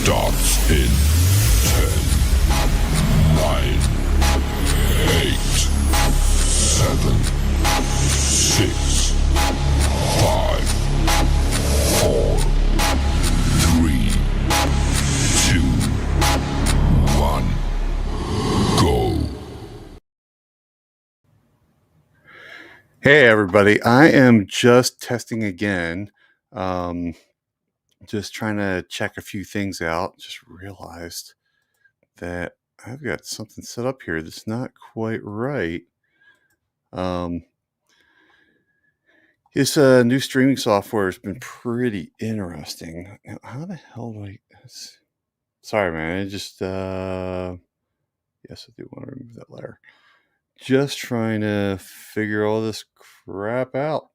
starts in 10, 9, 8, 7, 6, 5, 4, 3, 2, 1, go. Hey everybody, I am just testing again. Just trying to check a few things out. Just realized that I've got something set up here that's not quite right. This new streaming software has been pretty interesting. Now, how the hell do I... Sorry, man. I just... Yes, I do want to remove that layer. Just trying to figure all this crap out.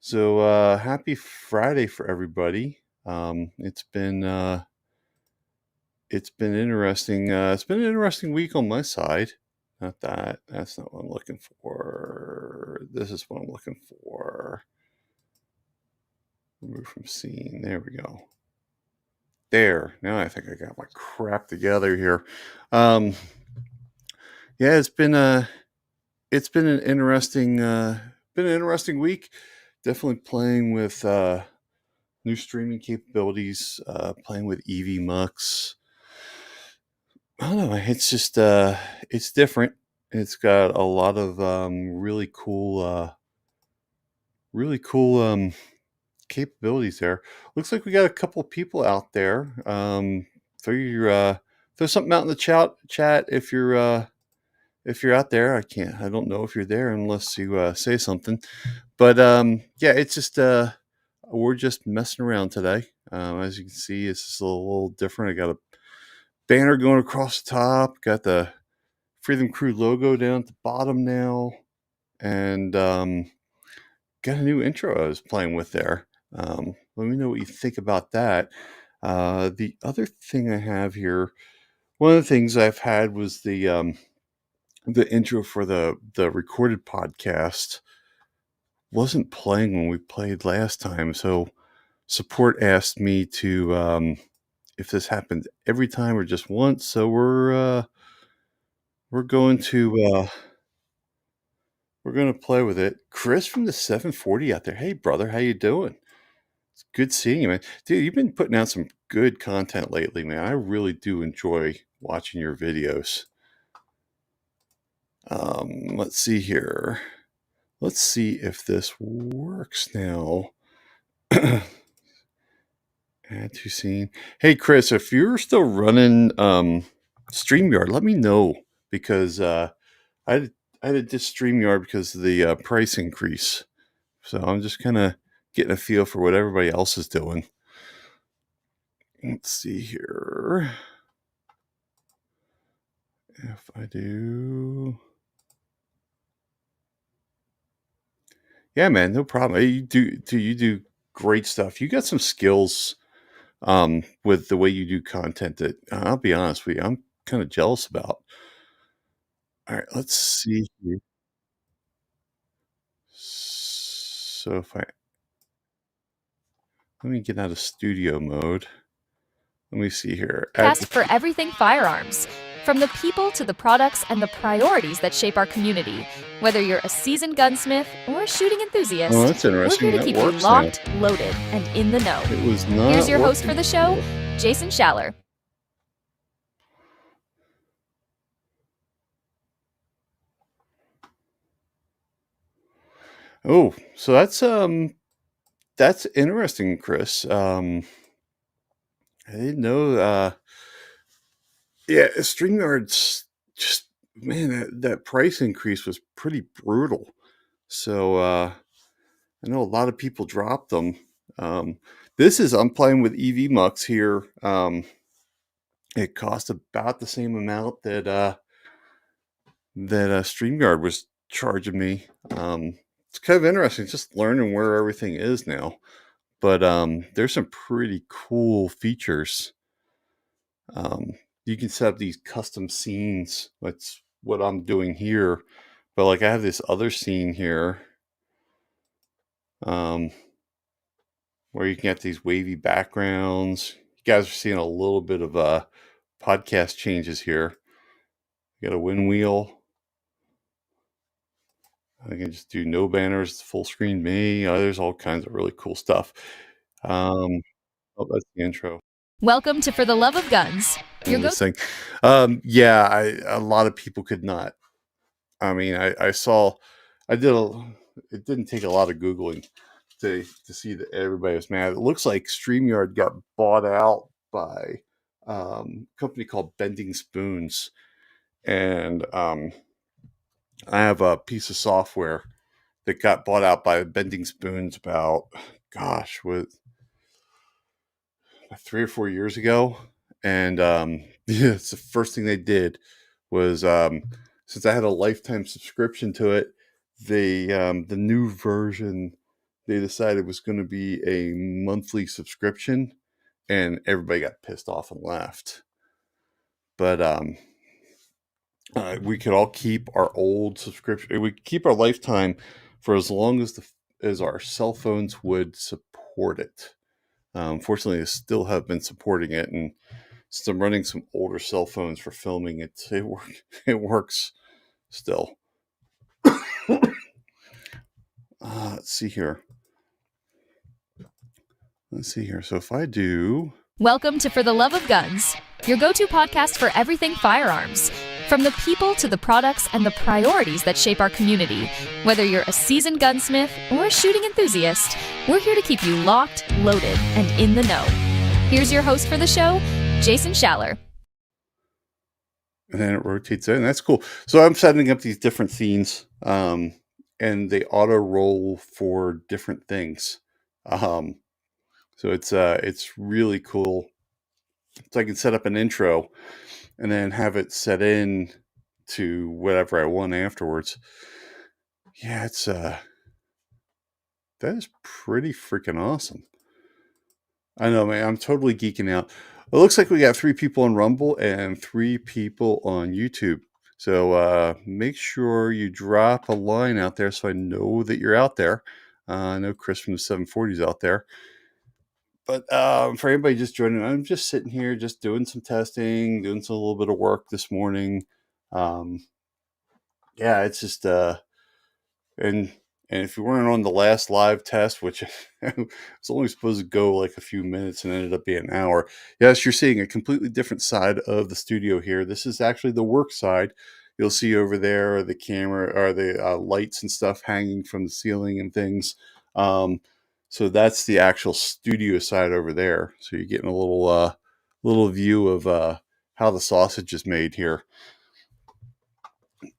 So happy Friday for everybody. It's been interesting. It's been an interesting week on my side. Not that. That's not what I'm looking for. This is what I'm looking for. Remove from scene. There we go. There. Now I think I got my crap together here. Yeah, it's been an interesting week. Definitely playing with new streaming capabilities, playing with Evmux. I don't know. It's just it's different. It's got a lot of really cool capabilities there. Looks like we got a couple people out there. Throw something out in the chat if you're out there. I don't know if you're there unless you say something. But yeah, it's just we're just messing around today. As you can see, it's just a little different. I got a banner going across the top. Got the Freedom Crew logo down at the bottom now, and got a new intro I was playing with there. Let me know what you think about that. The other thing I have here, one of the things I've had was the intro for the recorded podcast wasn't playing when we played last time, so support asked me to if this happens every time or just once. So we're going to play with it. Chris from the 740 out there. Hey brother, how you doing? It's good seeing you, man. Dude, you've been putting out some good content lately, man. I really do enjoy watching your videos. Let's see here. Let's see if this works now. Add to scene. Hey Chris, if you're still running StreamYard, let me know, because I had to just StreamYard because of the price increase. So I'm just kind of getting a feel for what everybody else is doing. Let's see here. If I do... Yeah, man, no problem. You do great stuff. You got some skills with the way you do content that I'll be honest with you, I'm kind of jealous about. All right, let's see here. So if let me get out of studio mode. Let me see here. Podcast for everything firearms. From the people to the products and the priorities that shape our community. Whether you're a seasoned gunsmith or a shooting enthusiast, Oh, that's interesting. we're here to keep you locked, loaded, and in the know. It was not. Here's your host for the show, Jason Schaller. Oh, so that's interesting, Chris. I didn't know. Yeah, StreamYard's just, man, that price increase was pretty brutal. So I know a lot of people dropped them. I'm playing with Evmux here. It cost about the same amount that StreamYard was charging me. It's kind of interesting just learning where everything is now. But there's some pretty cool features. You can set up these custom scenes. That's what I'm doing here. But like I have this other scene here where you can get these wavy backgrounds. guys are seeing a little bit of podcast changes here. Got a win wheel. I can just do no banners, full screen me. There's all kinds of really cool stuff. Oh, that's the intro. Welcome to For the Love of Guns. This thing. A lot of people could not. I mean, I saw, it didn't take a lot of Googling to see that everybody was mad. It looks like StreamYard got bought out by a company called Bending Spoons. And I have a piece of software that got bought out by Bending Spoons about, with 3 or 4 years ago. And it's the first thing they did was, since I had a lifetime subscription to it, the new version they decided was going to be a monthly subscription, and everybody got pissed off and left. But we could all keep our old subscription. We could keep our lifetime for as long as our cell phones would support it. Fortunately, I still have been supporting it, and since I'm running some older cell phones for filming, it works still. Let's see here. So if I do... Welcome to For the Love of Guns, your go-to podcast for everything firearms. From the people to the products and the priorities that shape our community. Whether you're a seasoned gunsmith or a shooting enthusiast, we're here to keep you locked, loaded, and in the know. Here's your host for the show, Jason Schaller. And then it rotates in. That's cool. So I'm setting up these different scenes, and they auto roll for different things. So it's really cool. So I can set up an intro and then have it set in to whatever I want afterwards. Yeah, that is pretty freaking awesome. I know, man. I'm totally geeking out. It looks like we got 3 people on Rumble and 3 people on YouTube. So make sure you drop a line out there so I know that you're out there. I know Chris from the 740s out there. But for anybody just joining, I'm just sitting here, just doing some testing, doing a little bit of work this morning. It's just and if you weren't on the last live test, which was only supposed to go like a few minutes and ended up being an hour, yes, you're seeing a completely different side of the studio here. This is actually the work side. You'll see over there the camera or the lights and stuff hanging from the ceiling and things. So that's the actual studio side over there. So you're getting a little view of how the sausage is made here.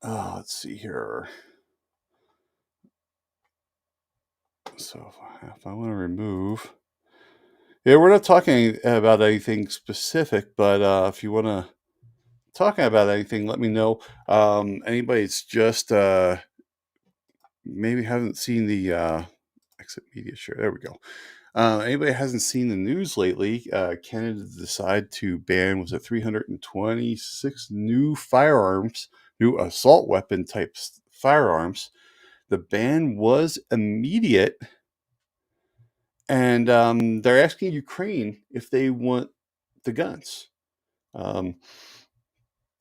Let's see here. So if I want to remove, we're not talking about anything specific, but if you want to talk about anything, let me know. Anybody that's just maybe hasn't seen the exit media share. There we go. Anybody hasn't seen the news lately, Canada decided to ban, 326 new firearms, new assault weapon type firearms. The ban was immediate, and they're asking Ukraine if they want the guns. It's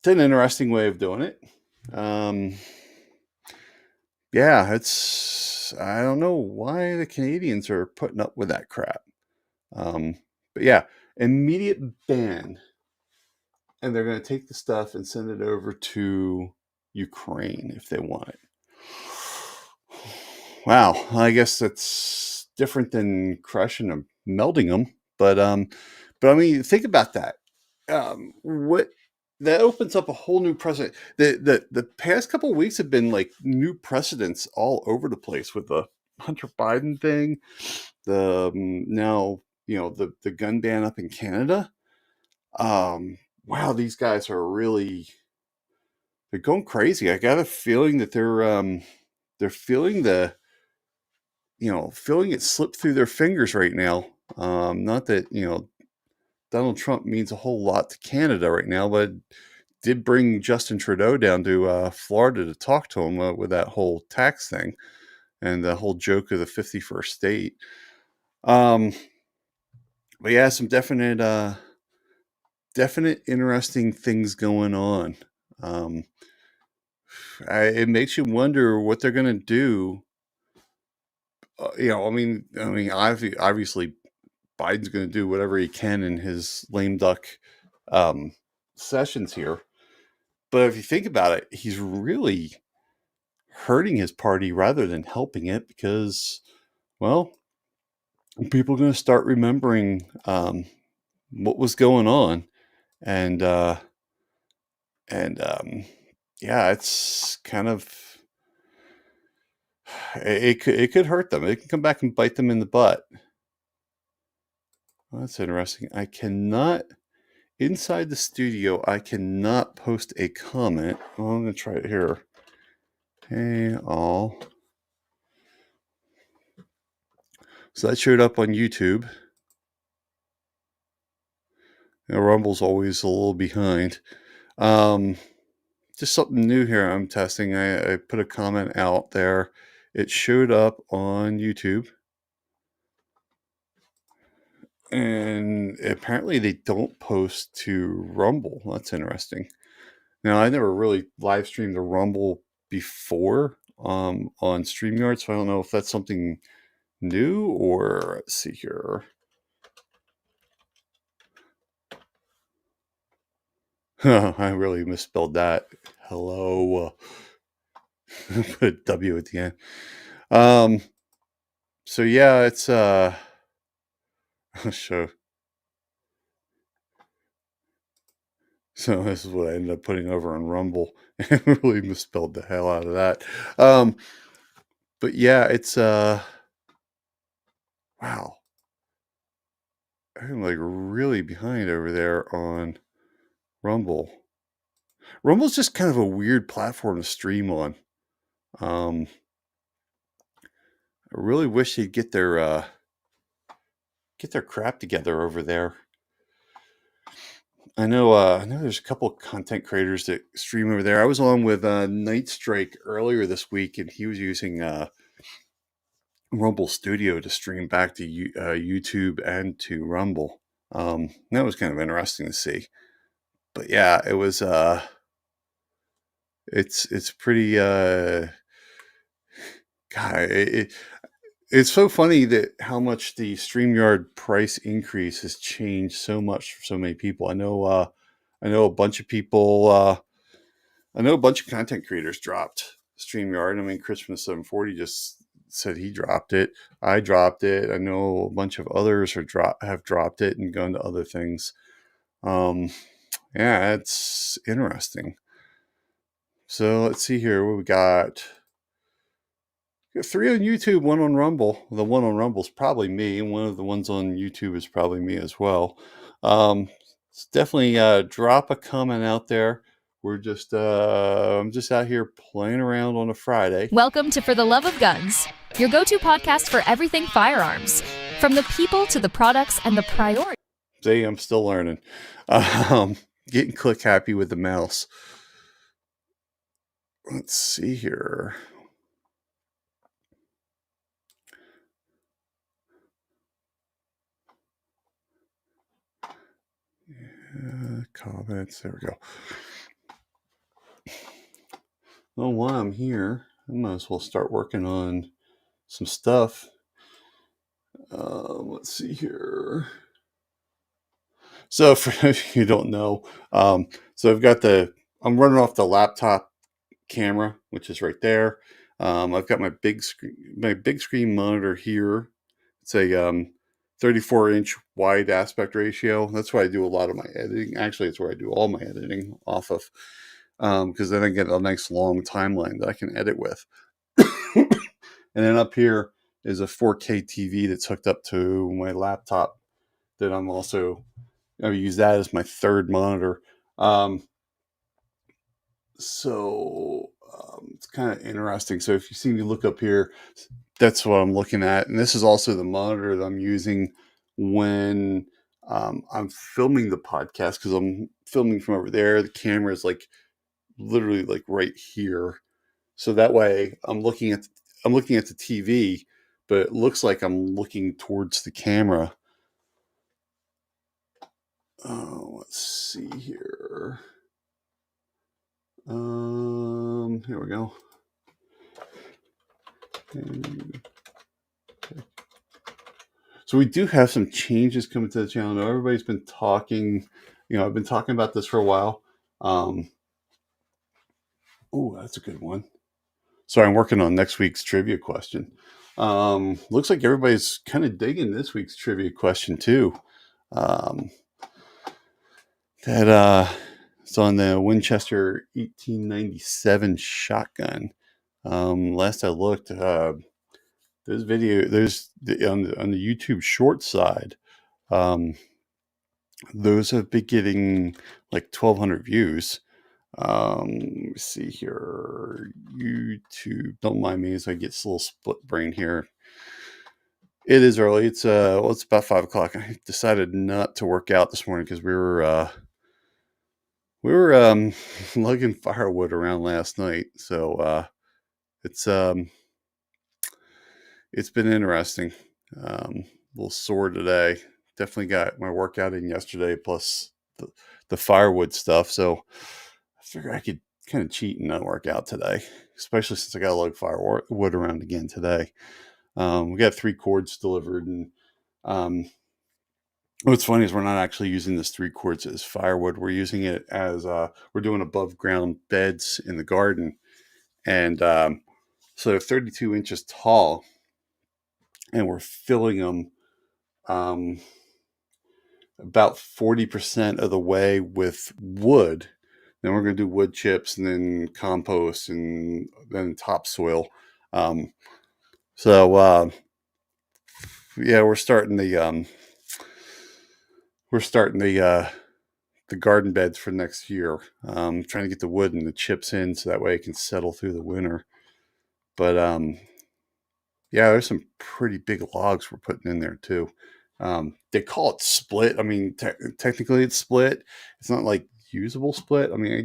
an interesting way of doing it. I don't know why the Canadians are putting up with that crap. But yeah, immediate ban. And they're going to take the stuff and send it over to Ukraine if they want it. Wow, I guess that's different than crushing them, melting them. But I mean, think about that. What that opens up a whole new precedent. The past couple of weeks have been like new precedents all over the place with the Hunter Biden thing. Now the gun ban up in Canada. Wow, these guys are they're going crazy. I got a feeling that they're feeling feeling it slip through their fingers right now. Not that, Donald Trump means a whole lot to Canada right now, but did bring Justin Trudeau down to Florida to talk to him with that whole tax thing and the whole joke of the 51st state. But yeah, some definite interesting things going on. Um, it makes you wonder what they're going to do. Obviously, Biden's going to do whatever he can in his lame duck um, sessions here. But if you think about it, he's really hurting his party rather than helping it because, well, people are going to start remembering what was going on, and yeah, it's kind of it could hurt them. It can come back and bite them in the butt. Well, that's interesting. I cannot inside the studio. I cannot post a comment. Well, I'm gonna try it here. Hey all. So that showed up on YouTube. Rumble's always a little behind. Just something new here I'm testing. I put a comment out there. It showed up on YouTube. And apparently they don't post to Rumble. That's interesting. Now, I never really live streamed the Rumble before on StreamYard, so I don't know if that's something new or let's see here. I really misspelled that. Hello. Put a W at the end. So yeah, it's I'll show. So this is what I ended up putting over on Rumble. I really misspelled the hell out of that. But yeah, it's wow. I'm like really behind over there on Rumble. Rumble's just kind of a weird platform to stream on. I really wish they'd get their crap together over there. I know there's a couple of content creators that stream over there. I was on with Night Strike earlier this week, and he was using Rumble Studio to stream back to YouTube and to Rumble. That was kind of interesting to see. But yeah, it was it's pretty it's so funny that how much the StreamYard price increase has changed so much for so many people. I know a bunch of people I know a bunch of content creators dropped StreamYard. I mean, Chris from the 740 just said he dropped it. I dropped it. I know a bunch of others have dropped it and gone to other things. Yeah, it's interesting. So let's see here. What we got? 3 on YouTube, 1 on Rumble. The 1 on Rumble is probably me, and one of the ones on YouTube is probably me as well. Definitely drop a comment out there. We're just I'm just out here playing around on a Friday. Welcome to For the Love of Guns, your go-to podcast for everything firearms, from the people to the products and the priorities. See, I'm still learning. Getting click happy with the mouse. Let's see here. Comments. There we go. Well, while I'm here, I might as well start working on some stuff. Let's see here. So for if you don't know, so I'm running off the laptop camera, which is right there. I've got my big screen monitor here. It's a 34-inch wide aspect ratio. That's where I do a lot of my editing. Actually, it's where I do all my editing off of, because then I get a nice long timeline that I can edit with. And then up here is a 4K TV that's hooked up to my laptop that I use that as my third monitor. It's kind of interesting. So if you see me look up here, that's what I'm looking at. And this is also the monitor that I'm using when I'm filming the podcast, because I'm filming from over there. The camera is like literally like right here. So that way I'm looking at the TV, but it looks like I'm looking towards the camera. let's see here. Here we go. So we do have some changes coming to the channel. Now everybody's been talking, I've been talking about this for a while. Oh, that's a good one. Sorry, I'm working on next week's trivia question. Looks like everybody's kind of digging this week's trivia question too. It's on the Winchester 1897 shotgun. Last I looked, this video, on the YouTube short side, those have been getting like 1,200 views. Let me see here. YouTube, don't mind me as I get a little split brain here. It is early. It's it's about 5 o'clock. I decided not to work out this morning because we were lugging firewood around last night. So it's been interesting. A little sore today. Definitely got my workout in yesterday, plus the firewood stuff. So I figured I could kind of cheat and not work out today, especially since I got to lug firewood around again today. We got 3 cords delivered, and what's funny is we're not actually using this 3 cords as firewood. We're using it as we're doing above ground beds in the garden, and so they're 32 inches tall, and we're filling them about 40% of the way with wood. Then we're going to do wood chips, and then compost, and then topsoil. Yeah, we're starting the garden beds for next year. Trying to get the wood and the chips in so that way it can settle through the winter. But yeah, there's some pretty big logs we're putting in there too. They call it split. I mean, technically it's split. It's not like usable split. I mean, I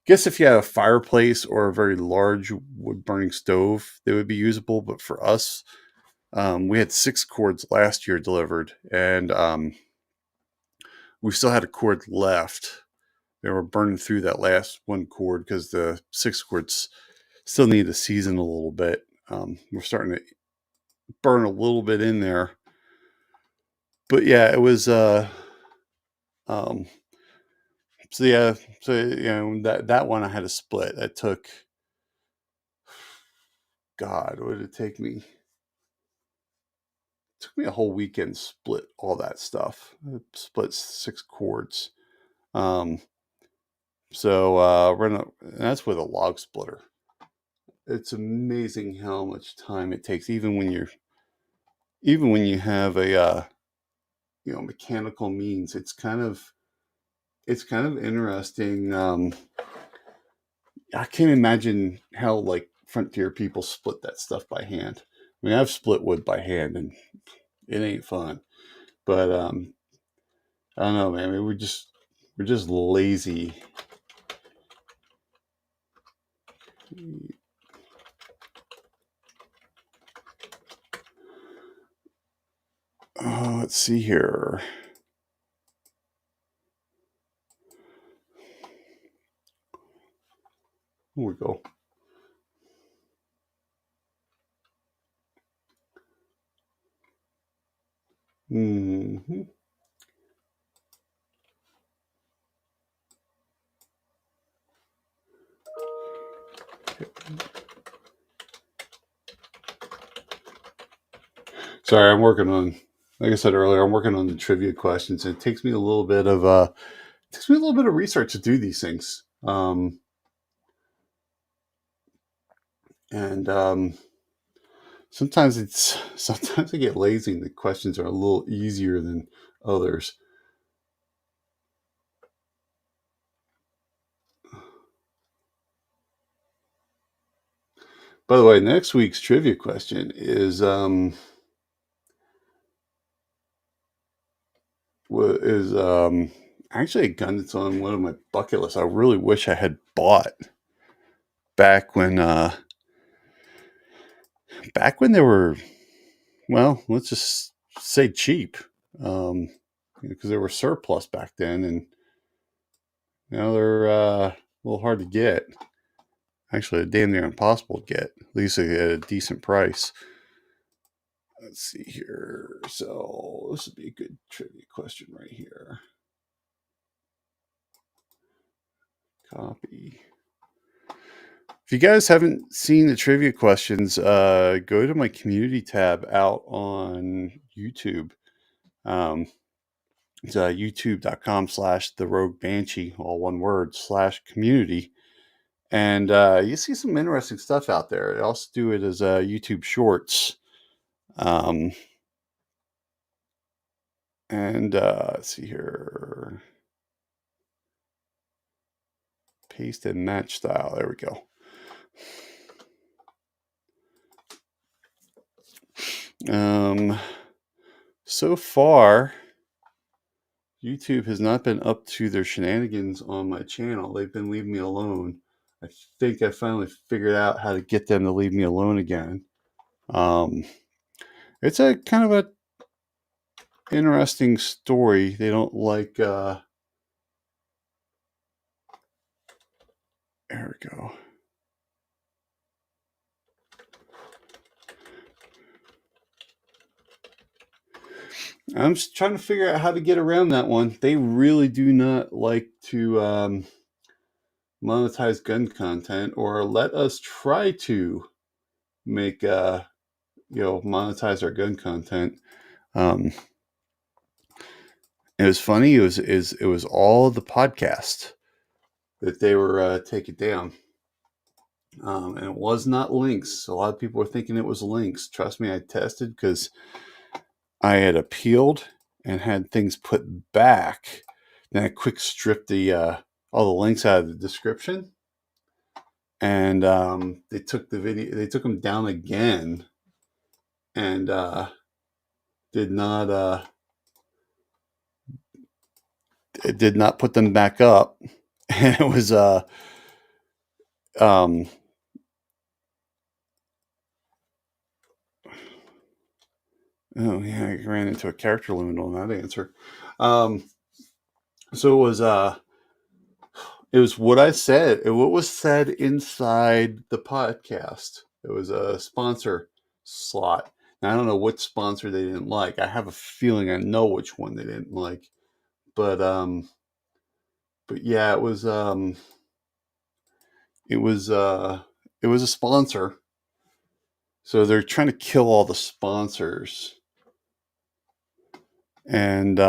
guess if you had a fireplace or a very large wood burning stove, they would be usable. But for us, we had 6 cords last year delivered, and we still had a cord left. They were burning through that last 1 cord because the 6 cords still need to season a little bit. We're starting to burn a little bit in there. But yeah, it was that one I had to split. That took, God, what did it take me? It took me a whole weekend to split all that stuff. I split 6 cords. And that's with a log splitter. It's amazing how much time it takes, even when you have a mechanical means. It's kind of interesting. I can't imagine how like frontier people split that stuff by hand. I mean, I've split wood by hand, and it ain't fun. But I don't know, man. I mean, we're just lazy. Let's see here. Here we go. Mm-hmm. Sorry, like I said earlier, I'm working on the trivia questions. It takes me a little bit of research to do these things. Sometimes I get lazy and the questions are a little easier than others. By the way, next week's trivia question is actually a gun that's on one of my bucket lists. I really wish I had bought back when they were, well, let's just say cheap. because they were surplus back then, and now they're a little hard to get. Actually, damn near impossible to get, at least at a decent price. Let's see here. So this would be a good trivia question right here. Copy. If you guys haven't seen the trivia questions, go to my community tab out on YouTube. It's youtube.com/the-rogue-banshee, all one word, /community. And you see some interesting stuff out there. I also do it as YouTube Shorts. And let's see here. Paste and match style. There we go. So far, YouTube has not been up to their shenanigans on my channel. They've been leaving me alone. I think I finally figured out how to get them to leave me alone again. It's a kind of a interesting story. They don't like there we go. I'm just trying to figure out how to get around that one. They really do not like to monetize gun content, or let us try to make monetize our gun content. It was funny. It was all the podcast that they were taking down, and it was not links. A lot of people were thinking it was links. Trust me, I tested, because I had appealed and had things put back. Then I quick stripped the all the links out of the description, and they took the video. They took them down again, and did not put them back up. And it was oh yeah, I ran into a character limit on that answer. So it was what I said. What was said inside the podcast. It was a sponsor slot. Now, I don't know what sponsor they didn't like. I have a feeling I know which one they didn't like. But yeah, it was a sponsor. So they're trying to kill all the sponsors. And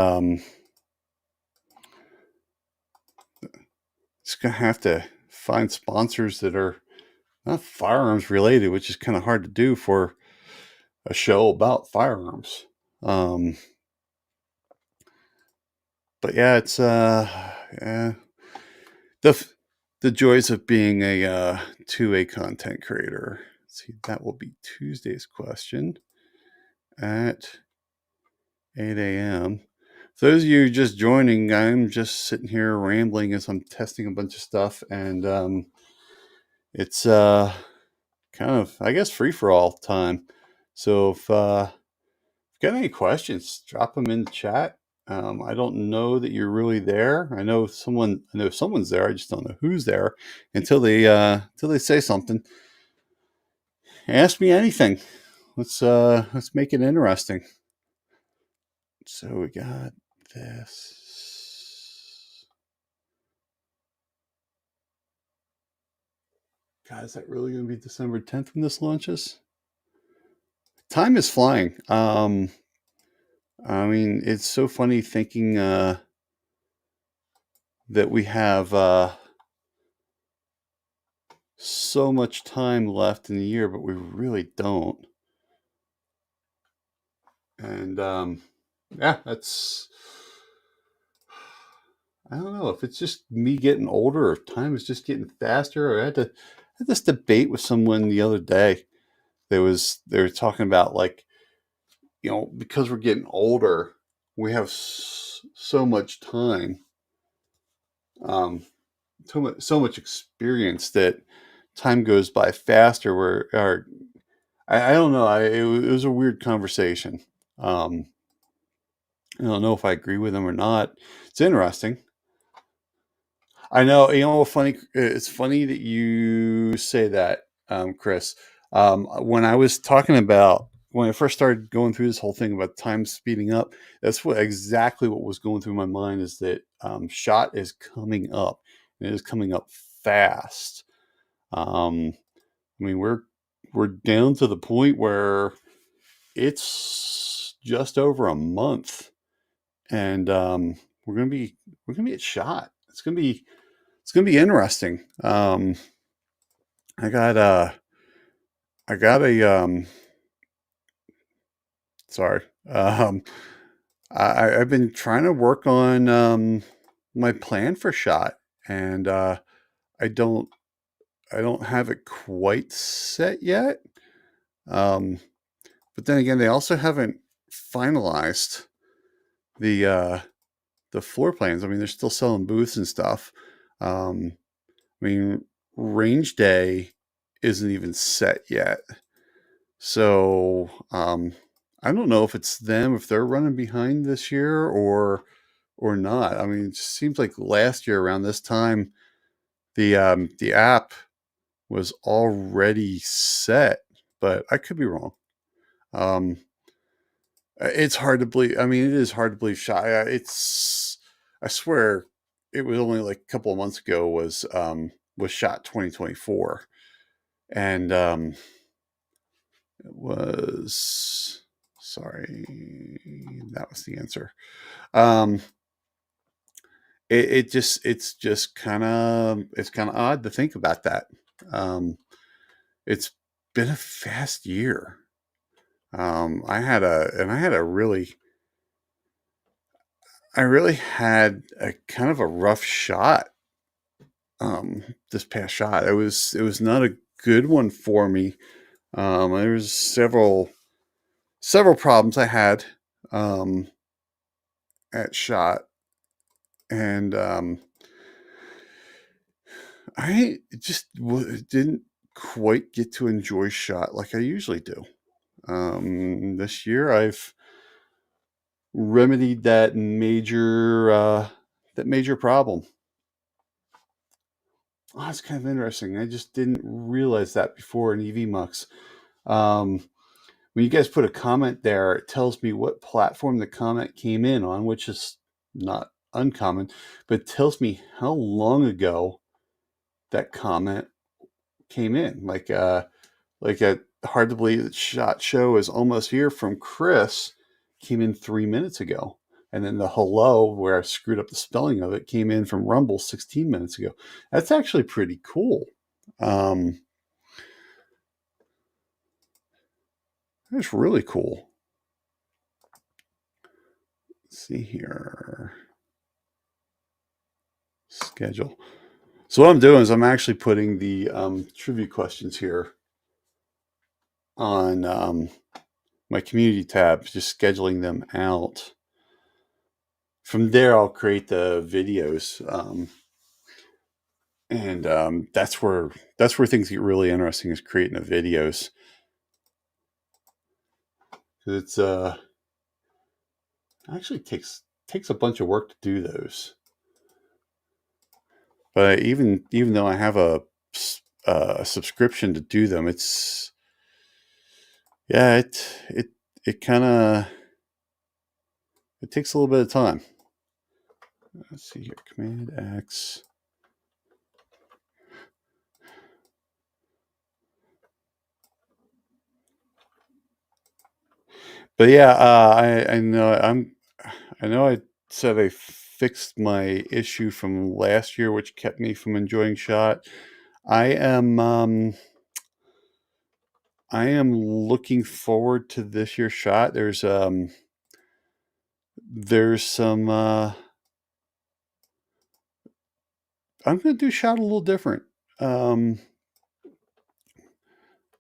it's going to have to find sponsors that are not firearms related, which is kind of hard to do for a show about firearms. But yeah, it's the joys of being a 2A content creator. Let's see, that will be Tuesday's question at 8 a.m. For those of you just joining, I'm just sitting here rambling as I'm testing a bunch of stuff, and it's kind of, I guess, free for all time. So if you got any questions, drop them in the chat. I don't know that you're really there. I know someone's there. I just don't know who's there until they say something. Ask me anything. Let's make it interesting. So we got this. God, is that really going to be December 10th when this launches? Time is flying. I mean, it's so funny thinking that we have so much time left in the year, but we really don't. And yeah, that's, I don't know if it's just me getting older, or if time is just getting faster. Or I had this debate with someone the other day. They were talking about, like, because we're getting older, we have so much time, so much experience, that time goes by faster. I don't know. It was a weird conversation. I don't know if I agree with them or not. It's interesting. I know, funny. It's funny that you say that, Chris. When I was talking about when I first started going through this whole thing about time speeding up, that's exactly what was going through my mind, is that shot is coming up, and it is coming up fast. I mean, we're down to the point where it's just over a month, and we're gonna be at shot. It's gonna be interesting. I got a I got a sorry. I've been trying to work on my plan for shot, and I don't I don't have it quite set yet. Um, but then again, they also haven't finalized the floor plans. I mean, they're still selling booths and stuff. I mean, range day isn't even set yet. So I don't know if it's them, if they're running behind this year or not. I mean, it just seems like last year around this time, the app was already set, but I could be wrong. Um, it's hard to believe. I mean, it is hard to believe. I swear, it was only like a couple of months ago was shot 2024, and it was, sorry, that was the answer. It's just kind of odd to think about that. It's been a fast year. I really had a kind of a rough shot. This past shot, it was not a good one for me. There was several problems I had at shot, and I just didn't quite get to enjoy shot like I usually do. This year I've remedied that major problem. Oh, that's kind of interesting. I just didn't realize that before in Evmux. When you guys put a comment there, it tells me what platform the comment came in on, which is not uncommon, but it tells me how long ago that comment came in. Like a hard to believe that shot show is almost here from Chris came in 3 minutes ago. And then the hello, where I screwed up the spelling of it, came in from Rumble 16 minutes ago. That's actually pretty cool. That's really cool. Let's see here. Schedule. So what I'm doing is I'm actually putting the trivia questions here on my community tab, just scheduling them out. From there, I'll create the videos, and that's where things get really interesting, is creating the videos. It's actually takes a bunch of work to do those. But even though I have a subscription to do them, it kind of takes a little bit of time. Let's see here, Command X. But yeah, I know I said I fixed my issue from last year, which kept me from enjoying shot. I am looking forward to this year's shot. There's some I'm going to do shot a little different. I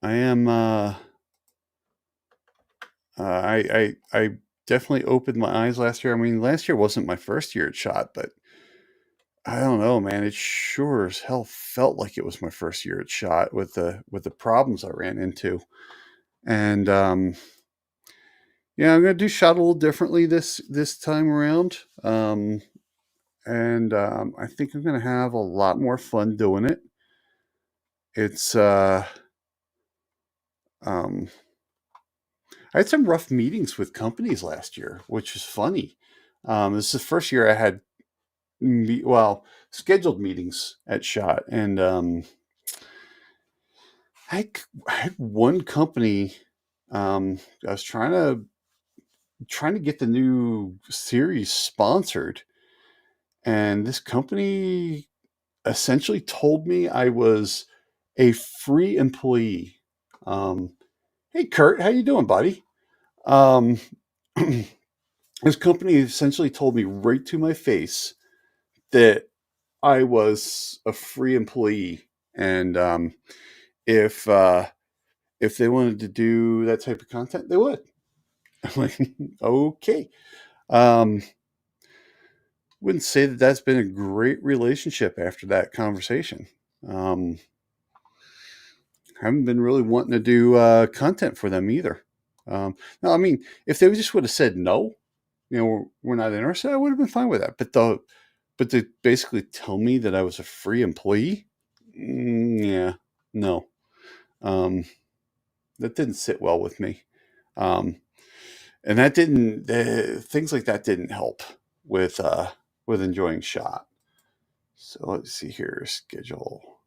am I definitely opened my eyes last year. I mean, last year wasn't my first year at shot, but I don't know, man. It sure as hell felt like it was my first year at shot with the problems I ran into. And Yeah, I'm gonna do shot a little differently this time around, and I think I'm gonna have a lot more fun doing it. It's um, I had some rough meetings with companies last year, which is funny. This is the first year I had scheduled meetings at Shot, and I had one company. I was trying to get the new series sponsored, and this company essentially told me I was a free employee. Um, hey, Kurt, how you doing, buddy? Um, this company essentially told me right to my face that I was a free employee, and if if they wanted to do that type of content, they would. I'm like, okay. Um, wouldn't say that that's been a great relationship after that conversation. Um, haven't been really wanting to do content for them either. No, I mean, if they just would have said no, we're not interested, I would have been fine with that. But to basically tell me that I was a free employee, yeah, no, um, that didn't sit well with me, um, and that didn't things like that didn't help with enjoying shot. So let's see here, schedule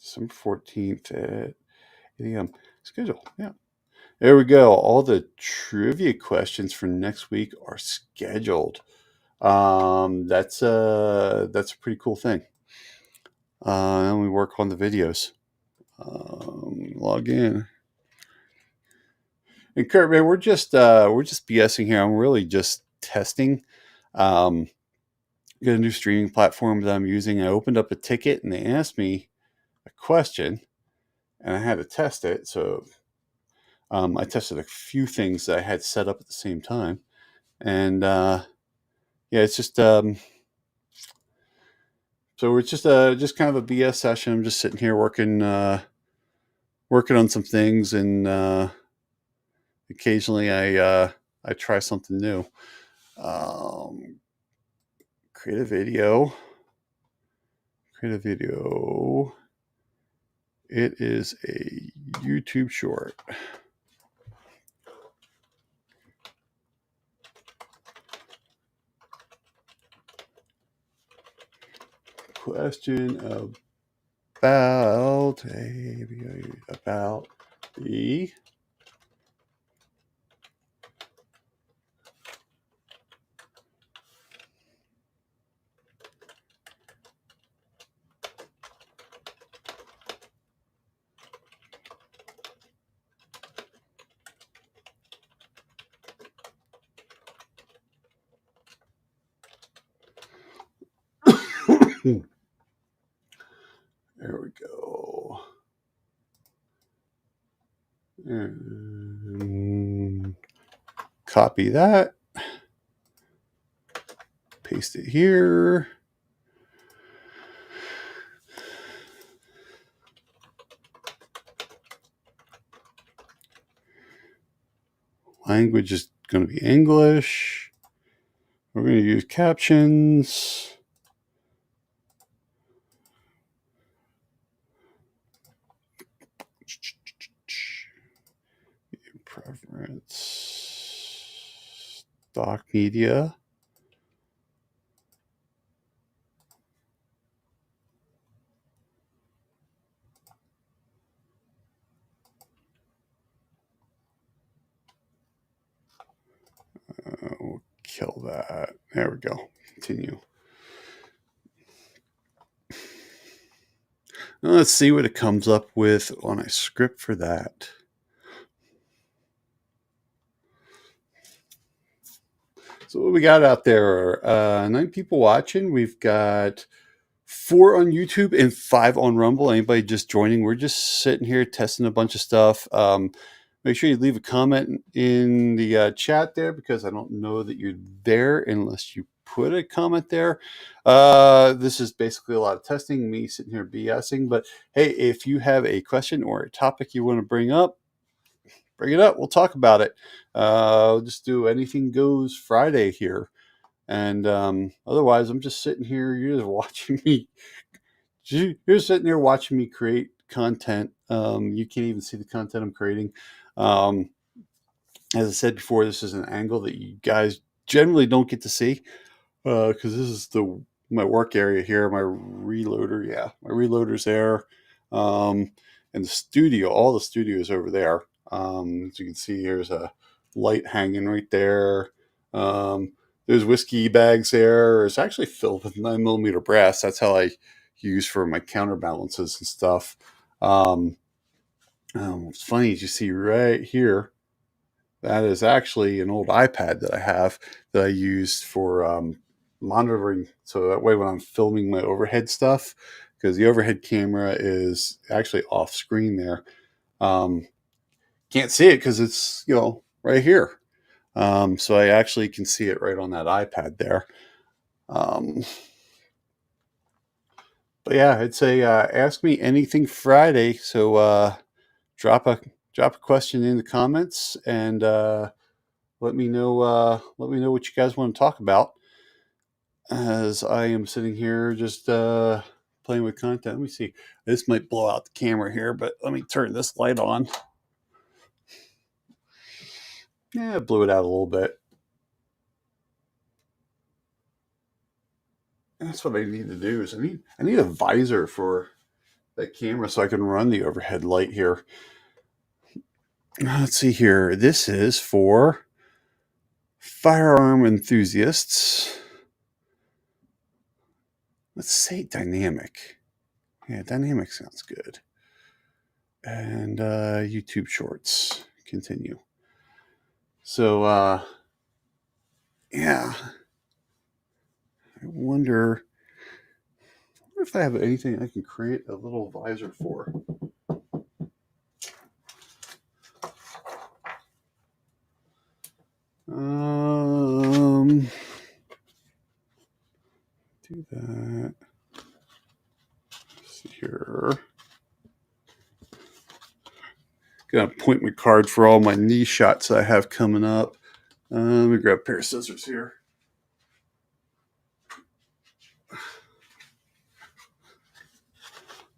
December 14th at 8 a.m. Schedule, yeah. There we go. All the trivia questions for next week are scheduled. That's a pretty cool thing. And we work on the videos. Log in. And Kurt, man, we're just BSing here. I'm really just testing. Got a new streaming platform that I'm using. I opened up a ticket and they asked me a question, and I had to test it. So I tested a few things that I had set up at the same time, and yeah, it's just so we're just kind of a BS session. I'm just sitting here working on some things, and occasionally I try something new. Create a video. It is a YouTube short. Question about the there we go. And copy that. Paste it here. Language is going to be English. We're going to use captions. Preference. Stock media. We'll kill that. There we go. Continue. Now let's see what it comes up with on a script for that. So what we got out there? 9 people watching. We've got 4 on YouTube and 5 on Rumble. Anybody just joining? We're just sitting here testing a bunch of stuff. Make sure you leave a comment in the chat there, because I don't know that you're there unless you put a comment there. This is basically a lot of testing, me sitting here BSing. But hey, if you have a question or a topic you want to bring up, bring it up. We'll talk about it. We'll just do anything goes Friday here. And otherwise, I'm just sitting here. You're just watching me. You're sitting there watching me create content. You can't even see the content I'm creating. As I said before, this is an angle that you guys generally don't get to see because this is my work area here. My reloader, my reloader's there, and the studio. All the studios over there. As you can see, here's a light hanging right there. There's whiskey bags there. It's actually filled with 9mm brass. That's how I use for my counterbalances and stuff. What's funny is you see right here, that is actually an old iPad that I have that I used for monitoring. So that way when I'm filming my overhead stuff, because the overhead camera is actually off screen there. Can't see it because it's, right here. So I actually can see it right on that iPad there. But yeah, it's a Ask Me Anything Friday. So drop a question in the comments and let me know what you guys want to talk about. As I am sitting here just playing with content. Let me see. This might blow out the camera here, but let me turn this light on. Yeah, it blew it out a little bit. That's what I need to do. Is I need a visor for that camera so I can run the overhead light here. Let's see here. This is for firearm enthusiasts. Let's say dynamic. Yeah, dynamic sounds good. And YouTube Shorts. Continue. So, yeah. I wonder if I have anything I can create a little visor for. Do that. Let's see here. Gonna point my card for all my knee shots I have coming up. Let me grab a pair of scissors here.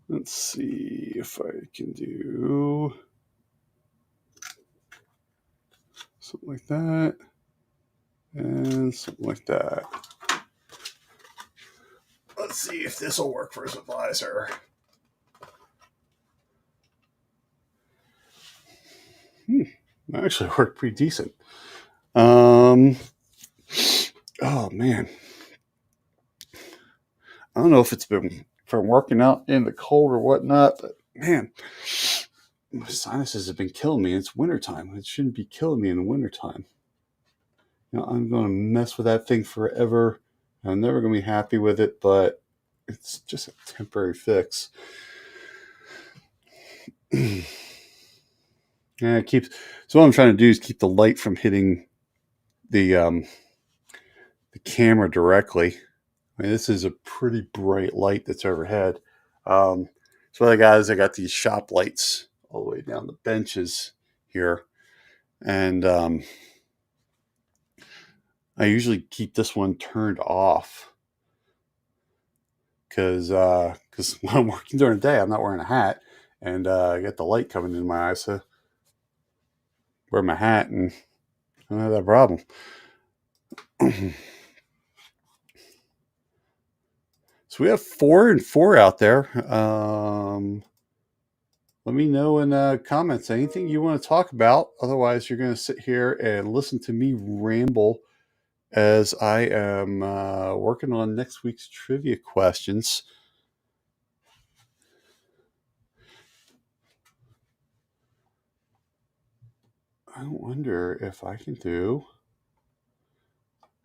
Let's see if I can do something like that and something like that. Let's see if this will work for as a visor. That actually worked pretty decent. Oh man, I don't know if it's been from working out in the cold or whatnot, but man, my sinuses have been killing me. It's wintertime. It shouldn't be killing me in the wintertime. I'm going to mess with that thing forever. I'm never going to be happy with it, but it's just a temporary fix. Yeah, so what I'm trying to do is keep the light from hitting the camera directly. I mean, this is a pretty bright light that's overhead. So what I got is I got these shop lights all the way down the benches here. And I usually keep this one turned off because when I'm working during the day, I'm not wearing a hat. And I got the light coming in my eyes, so wear my hat and I don't have that problem. So we have 4 and 4 out there. Let me know in comments anything you want to talk about. Otherwise, you're going to sit here and listen to me ramble as I am working on next week's trivia questions. I wonder if I can do...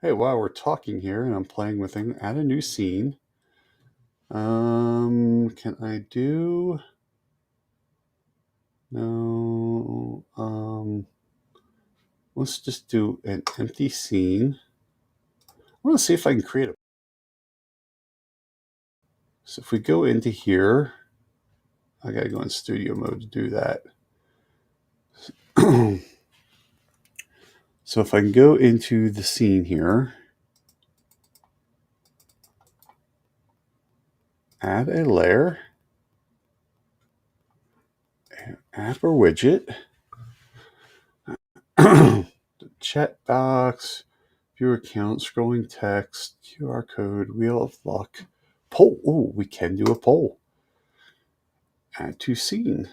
Hey, while we're talking here and I'm playing with things, add a new scene. Can I do... No. Let's just do an empty scene. I want to see if I can create a... So if we go into here, I got to go in studio mode to do that. So if I can go into the scene here, add a layer, app or widget, the chat box, view account, scrolling text, QR code, wheel of luck, poll. Oh, we can do a poll. Add to scene.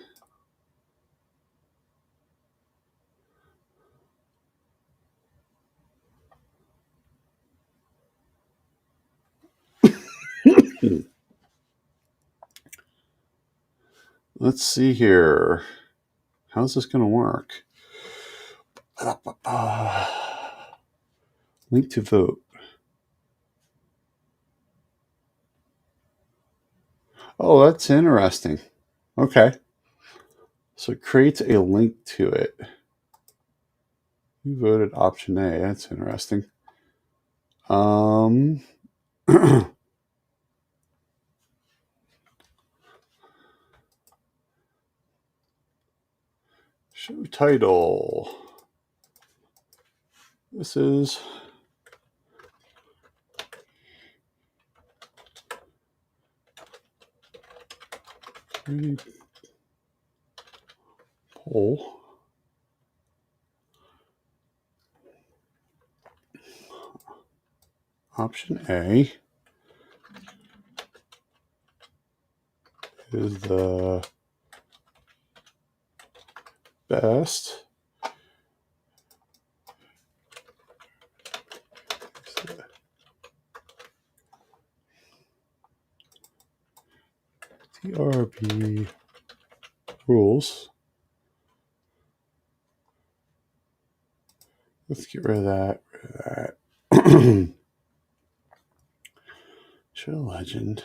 Let's see here. How's this going to work? Link to vote. Oh, that's interesting. Okay. So it creates a link to it. You voted option A. That's interesting. Show title. This is poll. Option A is the best. TRB rules. Let's get rid of that. Show legend.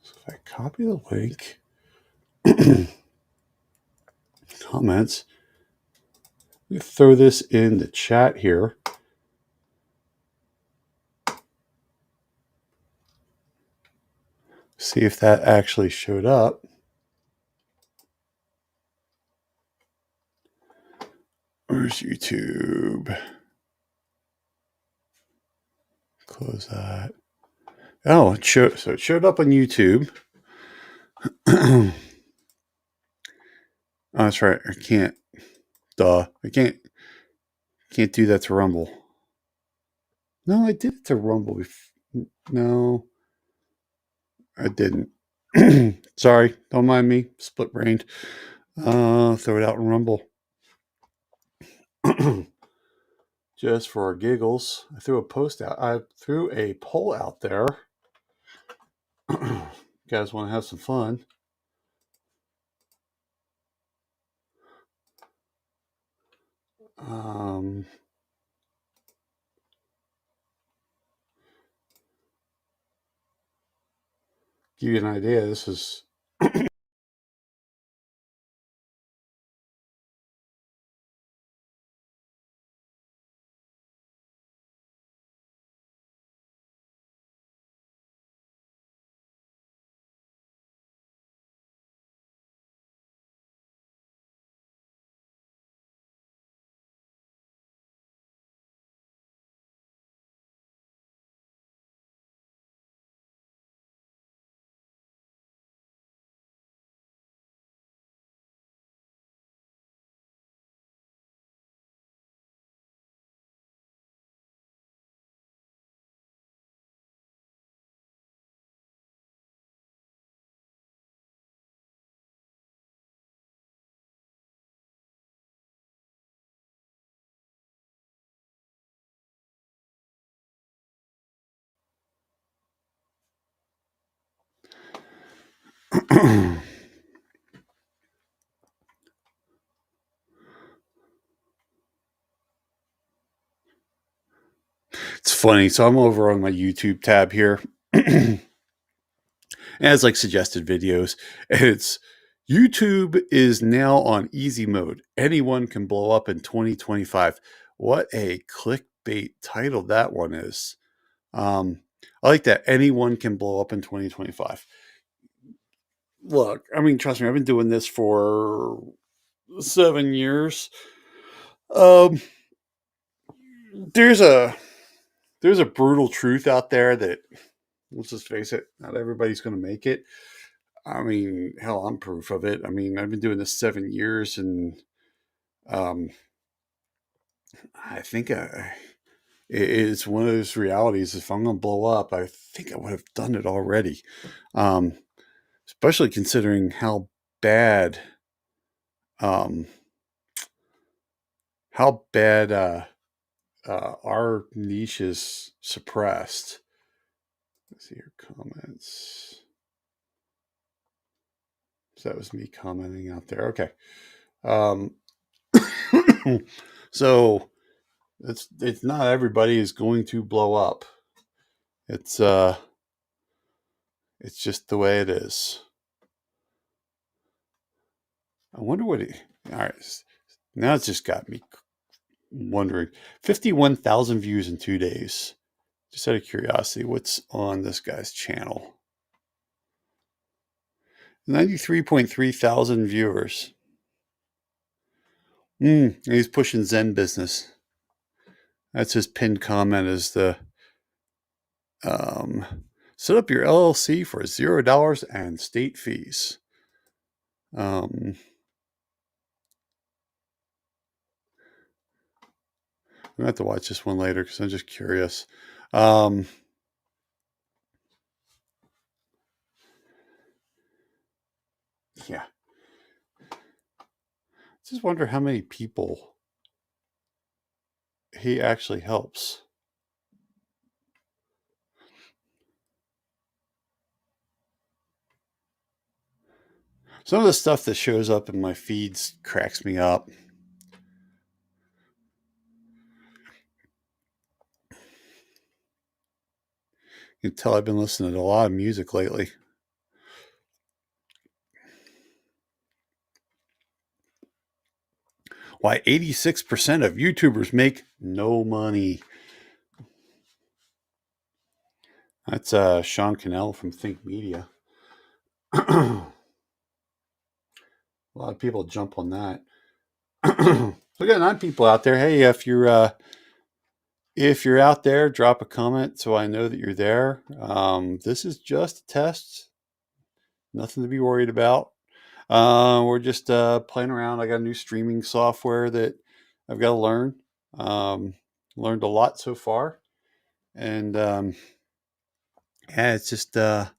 So if I copy the link, comments, we throw this in the chat here. See if that actually showed up. Where's YouTube? Close that. Oh, it showed up on YouTube. Oh, that's right. I can't. I can't do that to Rumble. No, I did it to Rumble. No, I didn't. Sorry, don't mind me. Split brained. Throw it out in Rumble. Just for giggles, I threw a poll out there. You guys want to have some fun? Give you an idea. This is it's funny. So I'm over on my YouTube tab here. It has like suggested videos, and it's YouTube is now on easy mode. Anyone can blow up in 2025. What a clickbait title that one is. I like that anyone can blow up in 2025. Look, I mean, trust me, I've been doing this for 7 years. Um, there's a brutal truth out there that, let's just face it, not everybody's going to make it. I mean, hell, I'm proof of it. I mean, I've been doing this 7 years, and um, I think it's one of those realities. If I'm going to blow up, I think I would have done it already. Especially considering how bad, um, our niche is suppressed. Let's see your comments. So that was me commenting out there. Okay. So it's not everybody is going to blow up. It's just the way it is. I wonder what it. All right, now it's just got me wondering. 51,000 views in 2 days. Just out of curiosity, what's on this guy's channel? 93.3 thousand viewers. He's pushing Zen business. That's his pinned comment. Is the set up your LLC for $0 and state fees. I'm gonna have to watch this one later because I'm just curious. Yeah. Just wonder how many people he actually helps. Some of the stuff that shows up in my feeds cracks me up. You can tell I've been listening to a lot of music lately. Why 86% of YouTubers make no money. That's Sean Cannell from Think Media. A lot of people jump on that. So we got 9 people out there. Hey, if you're out there, drop a comment so I know that you're there. This is just a test. Nothing to be worried about. We're just playing around. I got a new streaming software that I've got to learn. Learned a lot so far. And yeah, it's just... can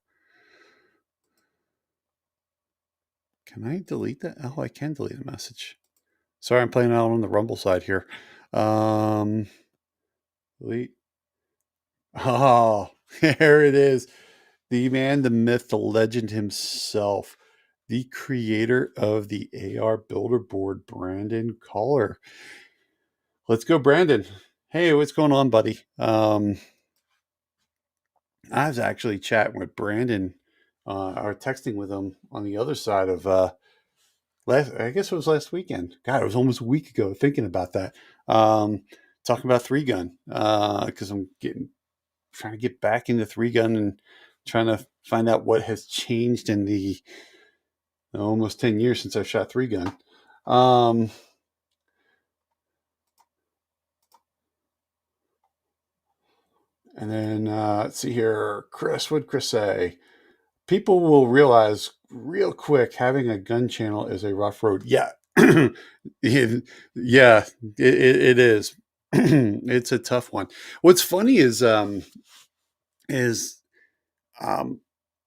I delete that? Oh, I can delete a message. Sorry, I'm playing out on the Rumble side here. Delete. Oh, there it is. The man, the myth, the legend himself, the creator of the AR Builder Board, Brandon Collar. Let's go, Brandon. Hey, what's going on, buddy? I was actually chatting with Brandon, or texting with him on the other side of I guess it was last weekend. God, it was almost a week ago. Thinking about that, talking about 3-gun, because I'm trying to get back into 3-gun and trying to find out what has changed in the almost 10 years since I shot 3-gun. And then let's see here. Chris, what'd Chris say? People will realize real quick having a gun channel is a rough road. Yeah. Yeah, it is. It's a tough one. What's funny is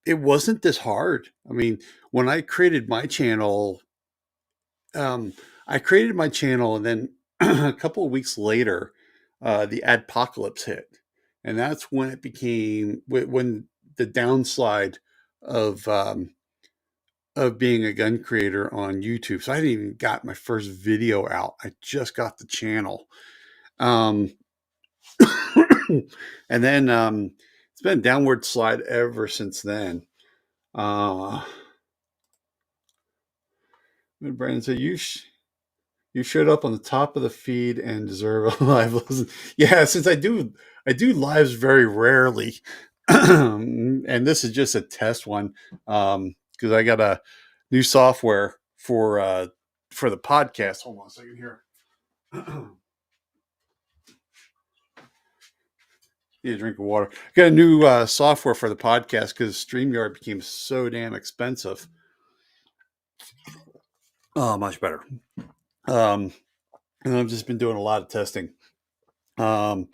it wasn't this hard. I mean, when I created my channel, and then a couple of weeks later, the adpocalypse hit, and that's when it became when the downslide of being a gun creator on YouTube. So I hadn't even got my first video out. I just got the channel. And then it's been a downward slide ever since then. Brandon said, You showed up on the top of the feed and deserve a live listen. Yeah, since I do lives very rarely, and this is just a test one because I got a new software for the podcast. Hold on a second here. Need a drink of water. Got a new software for the podcast because StreamYard became so damn expensive. Oh, much better. And I've just been doing a lot of testing. But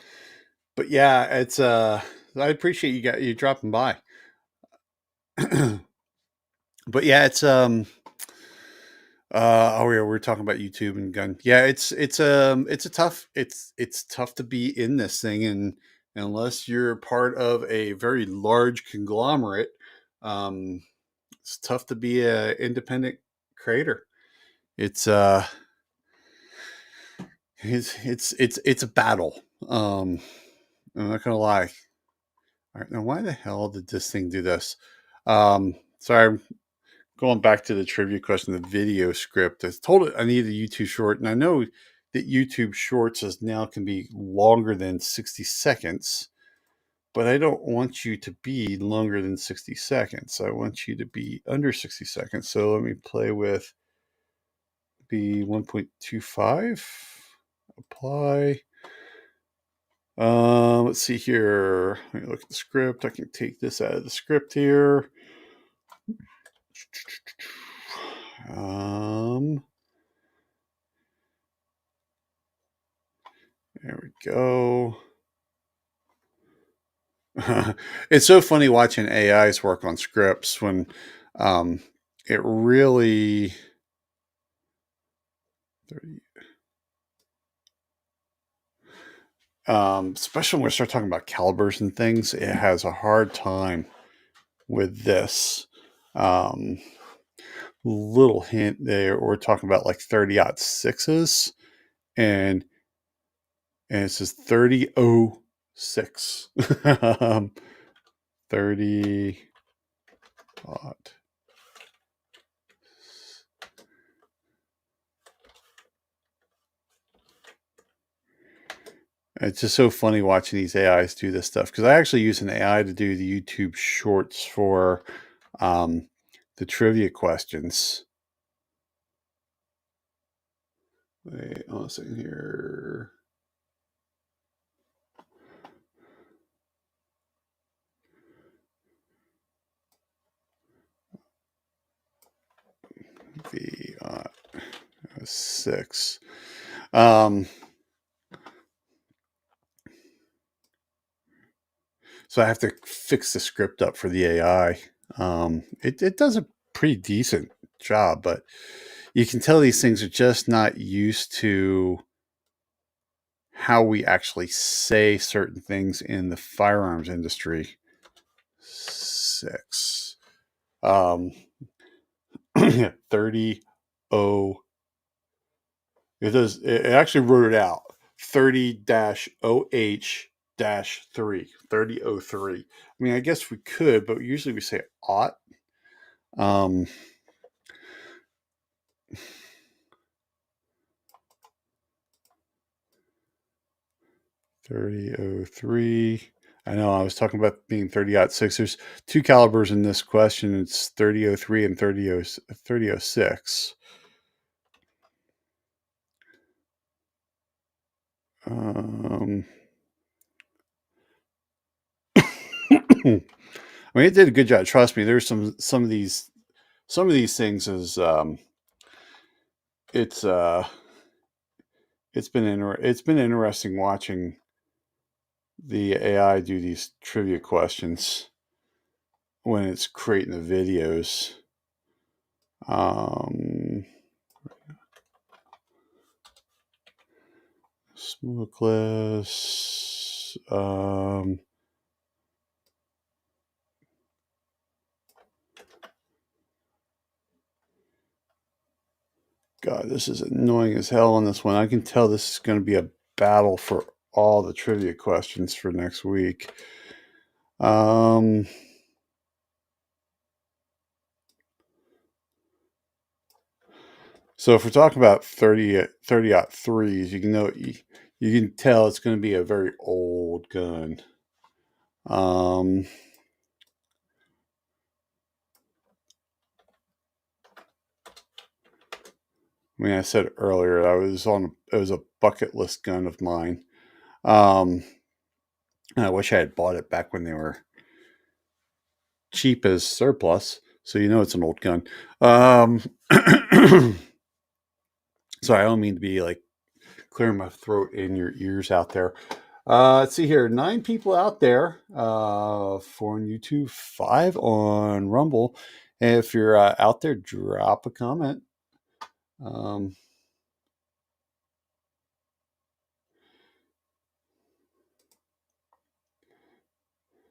yeah, it's I appreciate you dropping by. But yeah, it's we're talking about YouTube and gun. Yeah, it's tough to be in this thing, and unless you're part of a very large conglomerate, it's tough to be a independent creator. It's it's a battle. I'm not gonna lie. All right, now why the hell did this thing do this? Sorry, going back to the trivia question, the video script. I told it I needed a YouTube short, and I know that YouTube shorts is now can be longer than 60 seconds, but I don't want you to be longer than 60 seconds. I want you to be under 60 seconds. So let me play with be 1.25. Apply. Let's see here. Let me look at the script. I can take this out of the script here. There we go. It's so funny watching AIs work on scripts when it really 30, especially when we start talking about calibers and things, it has a hard time with this. Little hint there, we're talking about like 30-06s, and it says 3006. 30 odd. It's just so funny watching these AIs do this stuff, because I actually use an AI to do the YouTube shorts for the trivia questions. Wait, hold on a second here. V6. So I have to fix the script up for the AI. It does a pretty decent job, but you can tell these things are just not used to how we actually say certain things in the firearms industry. 6. 30 it actually wrote it out. 30-OH-3. 3003. I mean, I guess we could, but usually we say ought. 3003. I know I was talking about being 30-06. There's two calibers in this question. It's 3003 and 3006. I mean, it did a good job. Trust me. There's some of these things is it's been interesting watching the AI do these trivia questions when it's creating the videos. Smokeless. God, this is annoying as hell on this one. I can tell this is going to be a battle for all the trivia questions for next week. So if we're talking about 30-03s, you can tell it's going to be a very old gun. I mean, I said earlier it was a bucket list gun of mine. And I wish I had bought it back when they were cheap as surplus. So it's an old gun. So I don't mean to be like clearing my throat in your ears out there. Let's see here. 9 people out there, 4 on YouTube, 5 on Rumble. And if you're out there, drop a comment.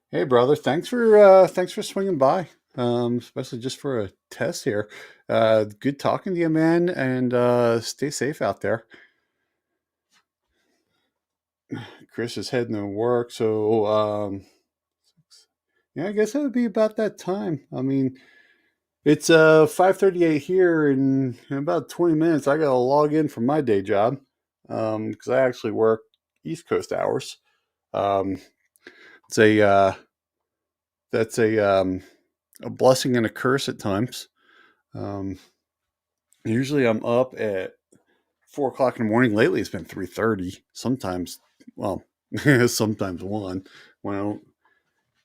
Hey, brother, thanks for swinging by, especially just for a test here. Good talking to you, man, and stay safe out there. Chris is heading to work, so yeah, I guess it would be about that time. I mean, it's 5:38 here, and in about 20 minutes, I gotta log in for my day job, because I actually work East Coast hours. It's that's a blessing and a curse at times. Usually, I'm up at 4 o'clock in the morning. Lately, it's been 3:30. Sometimes, well, sometimes 1 when I don't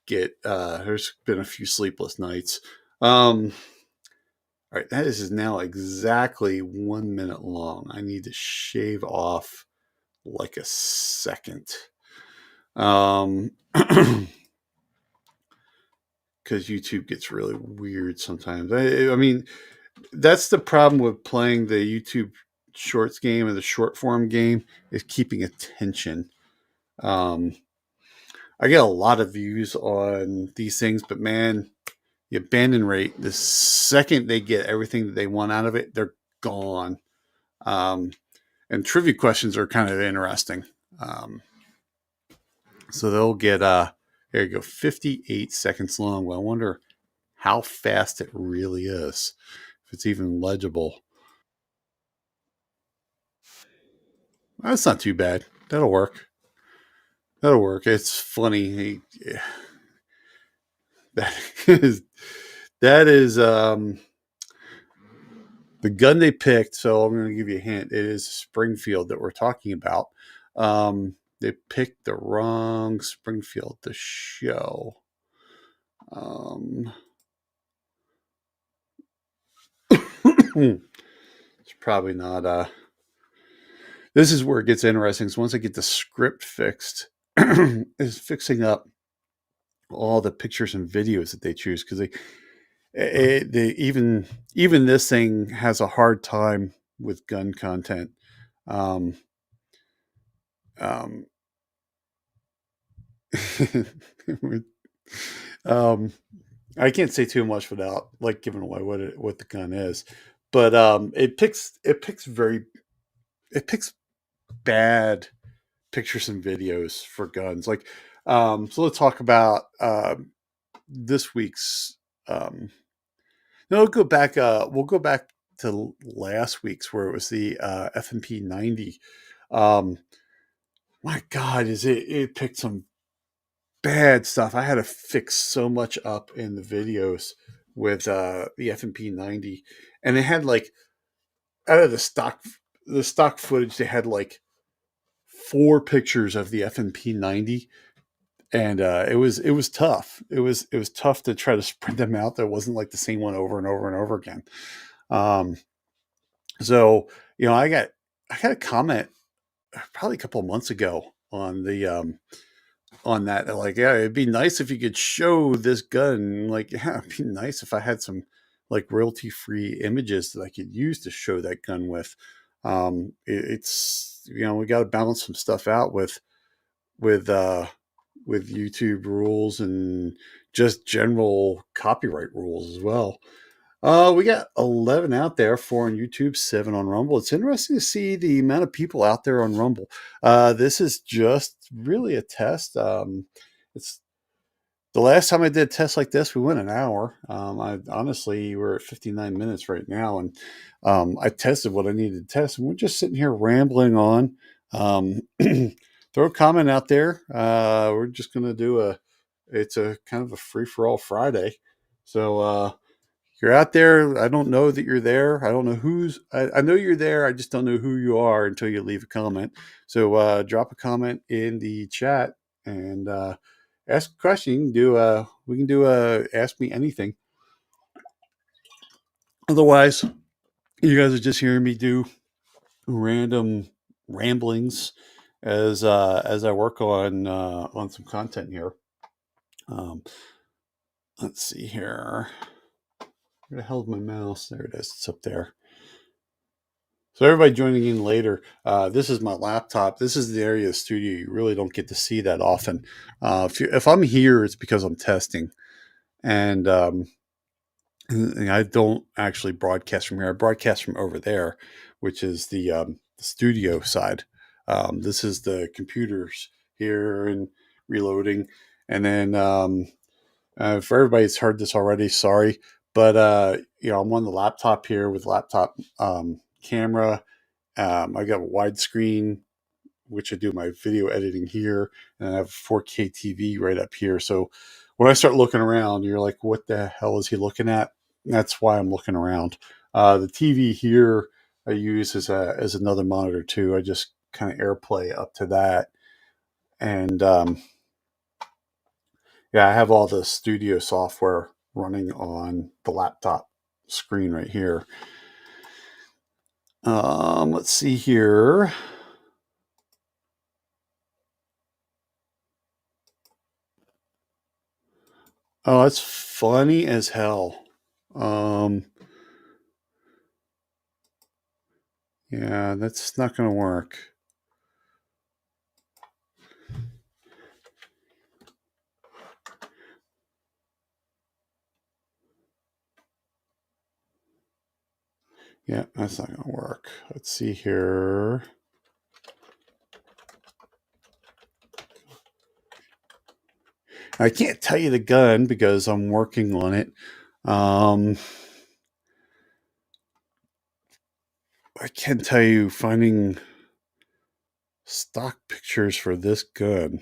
get. There's been a few sleepless nights. All right, that is now exactly 1 minute long. I need to shave off like a second. Because YouTube gets really weird sometimes. I mean, that's the problem with playing the YouTube Shorts game or the short form game, is keeping attention. I get a lot of views on these things, but man, the abandon rate, the second they get everything that they want out of it, they're gone. And trivia questions are kind of interesting. So they'll get, there you go, 58 seconds long. Well, I wonder how fast it really is, if it's even legible. That's not too bad. That'll work. It's funny. That is the gun they picked. So I'm going to give you a hint. It is Springfield that we're talking about. They picked the wrong Springfield to show. It's probably not. This is where it gets interesting. So once I get the script fixed, is fixing up all the pictures and videos that they choose, because they even this thing has a hard time with gun content. Um, um, I can't say too much without like giving away what the gun is, but it picks bad pictures and videos for guns. Like, so let's talk about this week's. No, we'll go back. We'll go back to last week's, where it was the F&P 90. My God, it picked some bad stuff. I had to fix so much up in the videos with the F&P 90, and they had like, out of the stock footage, they had like 4 pictures of the F&P 90, and it was tough. It was tough to try to spread them out. That wasn't like the same one over and over and over again. So I got a comment probably a couple of months ago on the on that. They're like, yeah, it'd be nice if you could show this gun. Like, yeah, it'd be nice if I had some like royalty free images that I could use to show that gun with. It's we got to balance some stuff out with YouTube rules and just general copyright rules as well. We got 11 out there, 4 on YouTube, 7 on Rumble. It's interesting to see the amount of people out there on Rumble. This is just really a test. The last time I did a test like this, we went an hour. I honestly, we're at 59 minutes right now, and I tested what I needed to test, and we're just sitting here rambling on. Throw a comment out there. We're just gonna do it's a kind of a free for all Friday. So you're out there. I don't know that you're there. I don't know I know you're there. I just don't know who you are until you leave a comment. So drop a comment in the chat and ask a question. You can do we can do a ask me anything. Otherwise, you guys are just hearing me do random ramblings as I work on some content here. Let's see here. Where the hell is my mouse? There it is. It's up there. So everybody joining in later, this is my laptop. This is the area of the studio you really don't get to see that often. If I'm here, it's because I'm testing, and I don't actually broadcast from here. I broadcast from over there, which is the studio side. This is the computers here and reloading, and then for everybody that's heard this already, sorry, but I'm on the laptop here with laptop camera. I got a widescreen, which I do my video editing here, and I have a 4K TV right up here. So when I start looking around, you're like, what the hell is he looking at? And that's why I'm looking around. The TV here I use as another monitor too. I just kind of AirPlay up to that. And I have all the studio software running on the laptop screen right here. Let's see here. Oh, it's funny as hell. Yeah, that's not going to work. Yeah, that's not going to work. Let's see here. I can't tell you the gun because I'm working on it. I can tell you finding stock pictures for this gun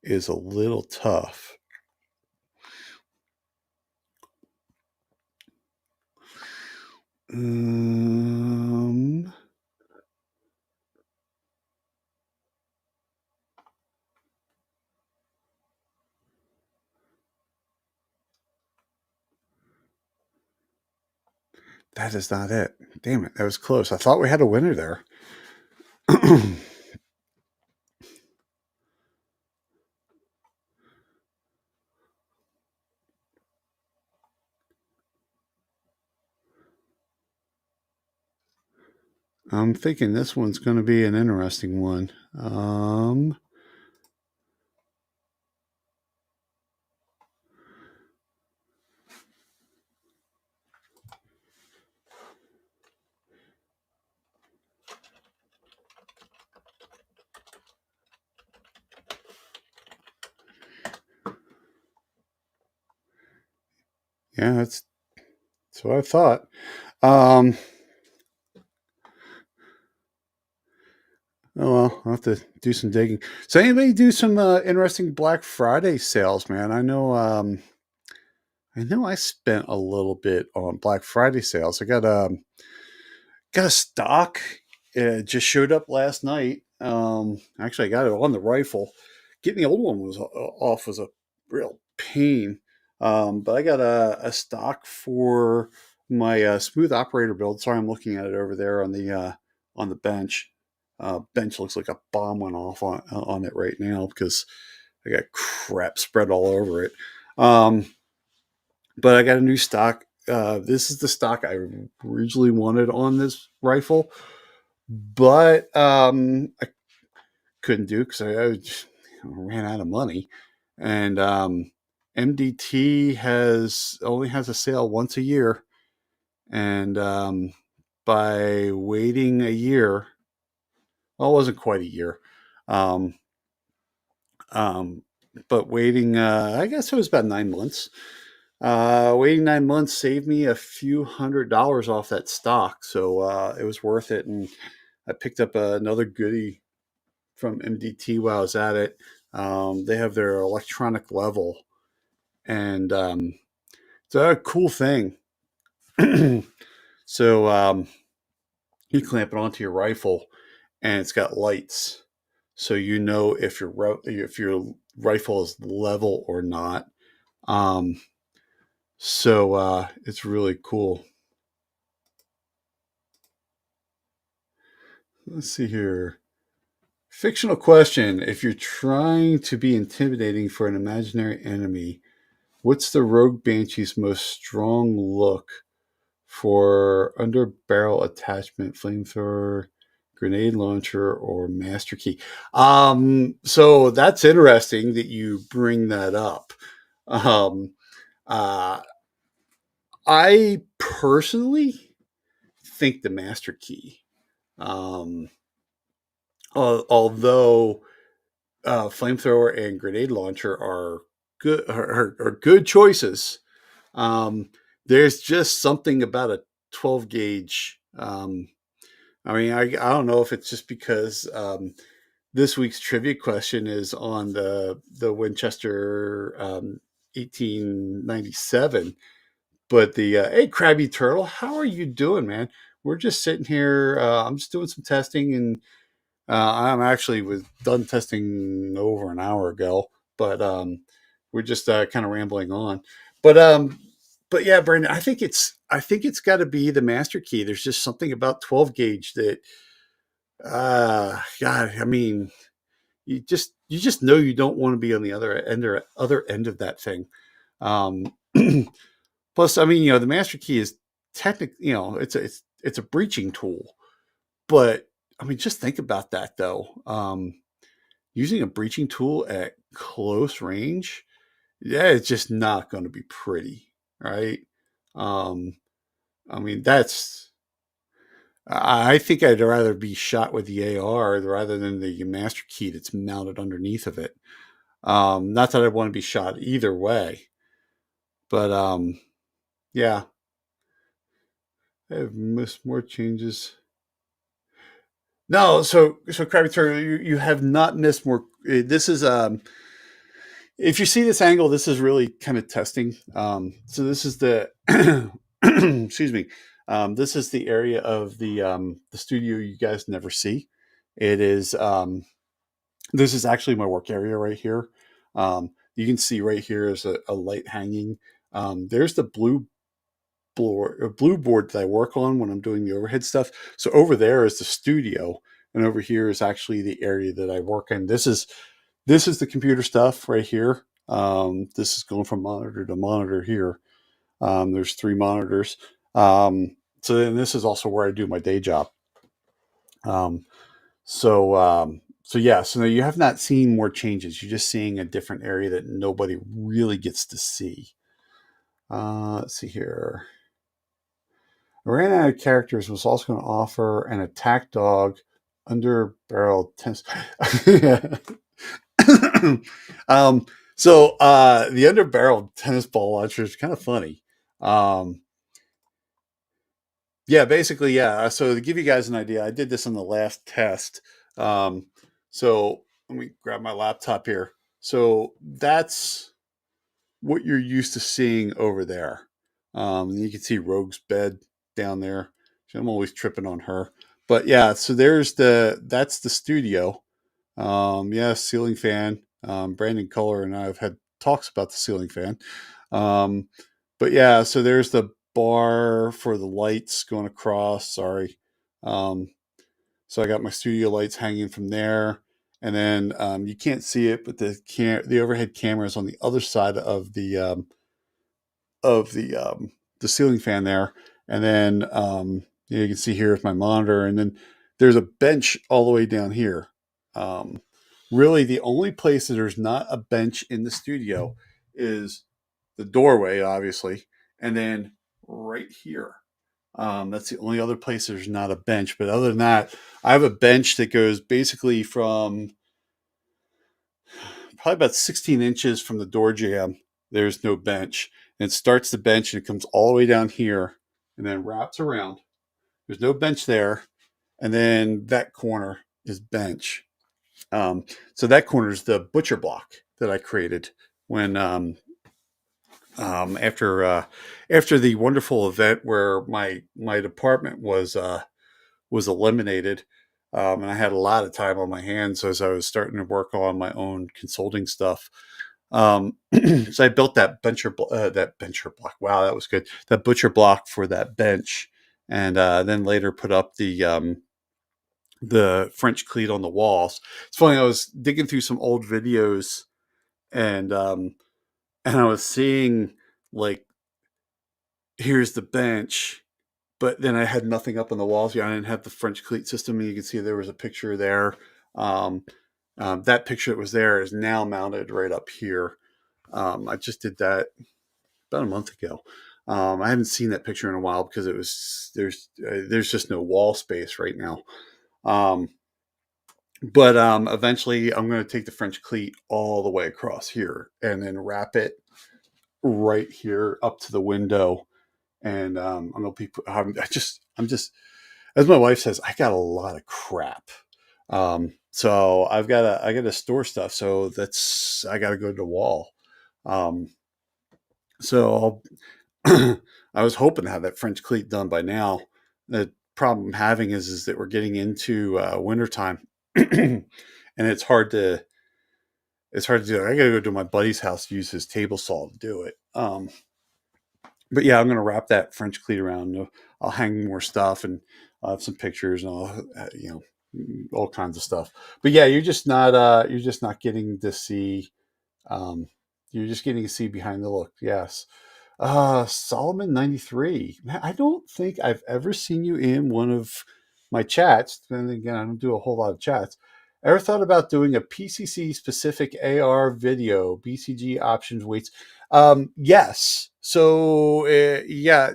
is a little tough. That is not it. Damn it, that was close. I thought we had a winner there. I'm thinking this one's going to be an interesting one. Yeah, that's what I thought. Oh well, I'll have to do some digging. So anybody do some interesting Black Friday sales, man? I know I spent a little bit on Black Friday sales. I got a stock. It just showed up last night. Actually, I got it on the rifle. Getting the old one off was a real pain. But I got a stock for my smooth operator build. Sorry, I'm looking at it over there on the bench. Bench looks like a bomb went off on it right now because I got crap spread all over it. But I got a new stock. This is the stock I originally wanted on this rifle, but I couldn't do because I ran out of money. And MDT only has a sale once a year, and by waiting a year, well, it wasn't quite a year. but waiting, I guess it was about 9 months. Waiting 9 months saved me a few $100s off that stock, so it was worth it. And I picked up another goodie from MDT while I was at it. They have their electronic level, and it's a cool thing. So you clamp it onto your rifle, and it's got lights, so you know if your rifle is level or not. So it's really cool. Let's see here. Fictional question. If you're trying to be intimidating for an imaginary enemy, what's the Rogue Banshee's most strong look for under barrel attachment, flamethrower, grenade launcher, or master key? So that's interesting that you bring that up. Um, uh, I personally think the master key. Um, although flamethrower and grenade launcher are good choices. There's just something about a 12 gauge. I mean, I don't know if it's just because this week's trivia question is on the Winchester 1897. But the hey, Krabby Turtle, how are you doing, man? We're just sitting here. I'm just doing some testing, and I'm actually was done testing over an hour ago, but we're just kind of rambling on. But um, but yeah, Brandon, I think it's got to be the master key. There's just something about 12 gauge that, God, I mean, you just know you don't want to be on the other end of that thing. Um, Plus, I mean, the master key is technically, it's a breaching tool, but I mean, just think about that though. Using a breaching tool at close range, yeah, it's just not going to be pretty, right? Um, I mean, I think I'd rather be shot with the AR rather than the master key that's mounted underneath of it. Not that I want to be shot either way, but yeah, I have missed more changes. No, so Krabby Turtle, you have not missed more. This is if you see this angle, this is really kind of testing. So this is the excuse me. This is the area of the studio you guys never see. It is this is actually my work area right here. You can see right here is a light hanging. There's the blue board that I work on when I'm doing the overhead stuff. So over there is the studio, and over here is actually the area that I work in. This is the computer stuff right here. This is going from monitor to monitor here. There's 3 monitors. So then this is also where I do my day job. Um, so yeah, so you have not seen more changes. You're just seeing a different area that nobody really gets to see. Let's see here. I ran out of characters. Was also going to offer an attack dog under barrel tennis. The under barrel tennis ball launcher is kind of funny. Um, yeah, basically, yeah. So to give you guys an idea, I did this on the last test. So let me grab my laptop here. So that's what you're used to seeing over there. You can see Rogue's bed down there. I'm always tripping on her. But yeah, so that's the studio. Yeah, ceiling fan. Brandon Culler and I have had talks about the ceiling fan. Um, but yeah, so there's the bar for the lights going across. Sorry. Um, so I got my studio lights hanging from there, and then you can't see it, but the overhead camera is on the other side of the ceiling fan there, and then you can see here is my monitor, and then there's a bench all the way down here. Um, Really, the only place that there's not a bench in the studio is the doorway, obviously, and then right here. That's the only other place there's not a bench. But other than that, I have a bench that goes basically from probably about 16 inches from the door jamb. There's no bench. And it starts the bench and it comes all the way down here and then wraps around. There's no bench there. And then that corner is bench. So that corner is the butcher block that I created when after the wonderful event where my department was eliminated, and I had a lot of time on my hands as I was starting to work on my own consulting stuff. So I built that bencher block. Wow, that was good. That butcher block for that bench, and then later put up the French cleat on the walls. It's funny. I was digging through some old videos, and I was seeing, like, here's the bench, but then I had nothing up on the walls. I didn't have the French cleat system, and you can see there was a picture there. That picture that was there is now mounted right up here. I just did that about a month ago. I haven't seen that picture in a while because there's just no wall space right now. But eventually I'm going to take the French cleat all the way across here and then wrap it right here up to the window. And I'm going to be, I'm just, as my wife says, I got a lot of crap. So I got to store stuff. So I got to go to the wall. So I was hoping to have that French cleat done by now. The problem I'm having is that we're getting into wintertime and it's hard to do it. I got to go to my buddy's house, use his table saw to do it. But yeah, I'm going to wrap that French cleat around. I'll hang more stuff and I'll have some pictures and I'll, all kinds of stuff. But yeah, you're just not getting to see, you're just getting to see behind the look. Yes. Solomon 93. I don't think I've ever seen you in one of my chats. And again, I don't do a whole lot of chats. Ever thought about doing a PCC specific AR video, BCG options, weights? Yes. So, yeah,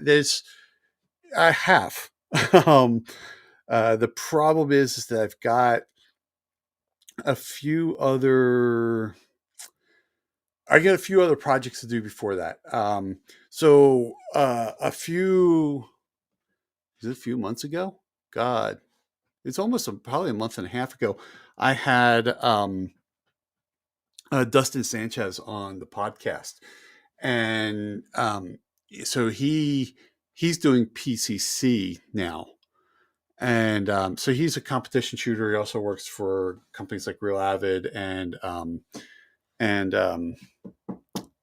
I have. The problem is that I've got a few other projects to do before that. So a few months ago? God, it's almost probably a month and a half ago. I had Dustin Sanchez on the podcast, and so he's doing PCC now. And so he's a competition shooter. He also works for companies like Real Avid and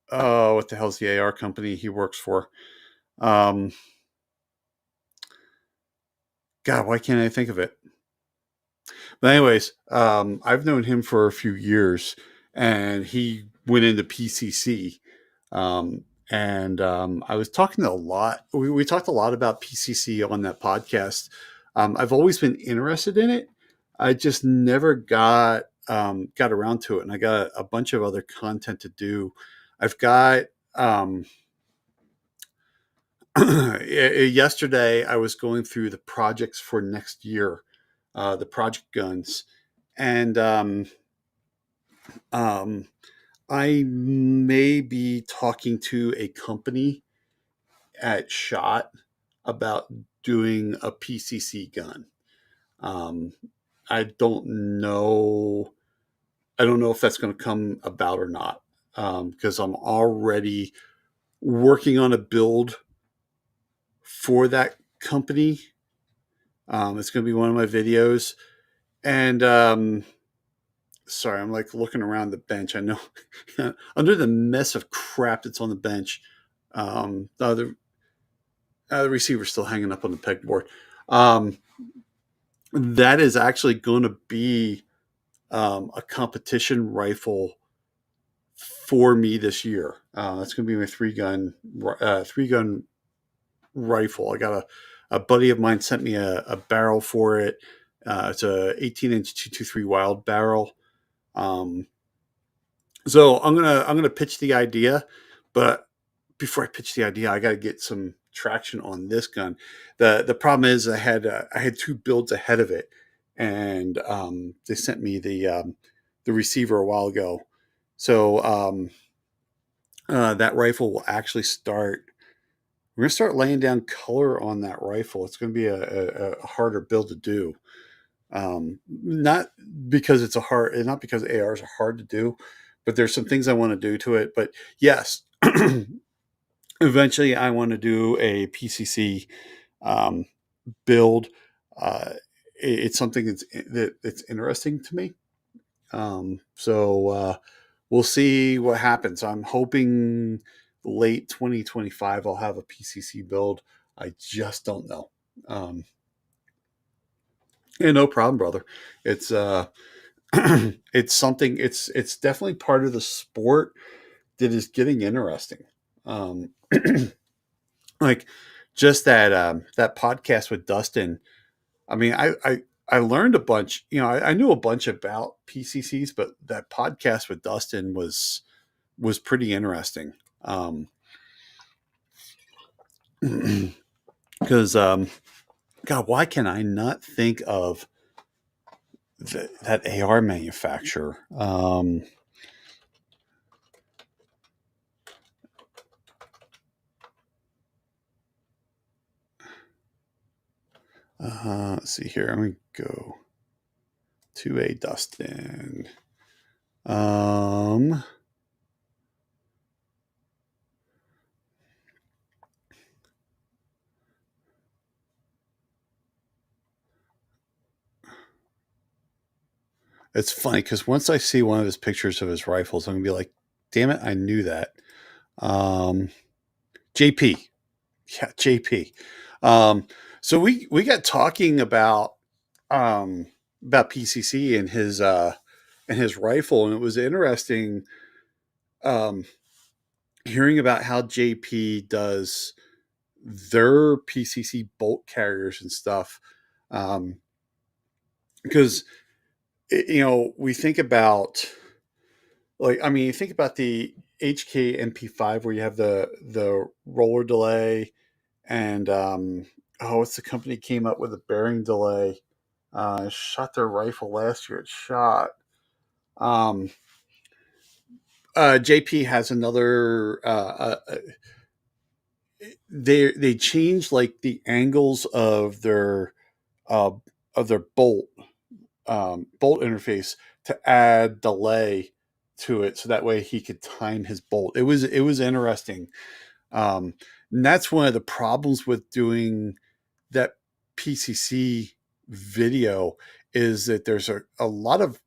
what the hell's the AR company he works for? God, why can't I think of it? But anyways, I've known him for a few years, and he went into PCC. I was talking to a lot. We talked a lot about PCC on that podcast. I've always been interested in it. I just never got around to it, and I got a bunch of other content to do. I've got yesterday I was going through the projects for next year, the project guns, and I may be talking to a company at SHOT about doing a PCC gun. I don't know if that's going to come about or not, because I'm already working on a build for that company. It's going to be one of my videos. And sorry, I'm like looking around the bench. I know under the mess of crap that's on the bench, the receiver's still hanging up on the pegboard. That is actually going to be a competition rifle for me this year. That's going to be my three gun rifle. I got a buddy of mine sent me a barrel for it. It's a 18-inch 223 Wild barrel. So I'm gonna pitch the idea, but before I pitch the idea, I got to get some traction on this gun. The problem is I had two builds ahead of it, and they sent me the receiver a while ago, So that rifle will actually start. We're going to start laying down color on that rifle. It's going to be a harder build to do. Not because not because ARs are hard to do, but there's some things I want to do to it. But yes, eventually I want to do a PCC build. It's something that's interesting to me. So we'll see what happens. I'm hoping late 2025 I'll have a PCC build. I just don't know. Yeah, no problem, brother. It's it's something. It's definitely part of the sport that is getting interesting. Um, like just that podcast with Dustin. I mean, I learned a bunch. You know, I knew a bunch about PCCs, but that podcast with Dustin was pretty interesting. Because God, why can I not think of that AR manufacturer? Let's see here. I'm gonna go to a Dustin. It's funny because once I see one of his pictures of his rifles, I'm gonna be like, "Damn it, I knew that." JP, yeah, JP. So we got talking about PCC and his rifle, and it was interesting hearing about how JP does their PCC bolt carriers and stuff. Because we think about you think about the HK MP5 where you have the roller delay and what's the company came up with a bearing delay? Shot their rifle last year. It shot. JP has another. They changed like the angles of their uh, bolt interface to add delay to it, so that way he could time his bolt. It was interesting. And that's one of the problems with doing that PCC video is that there's a lot of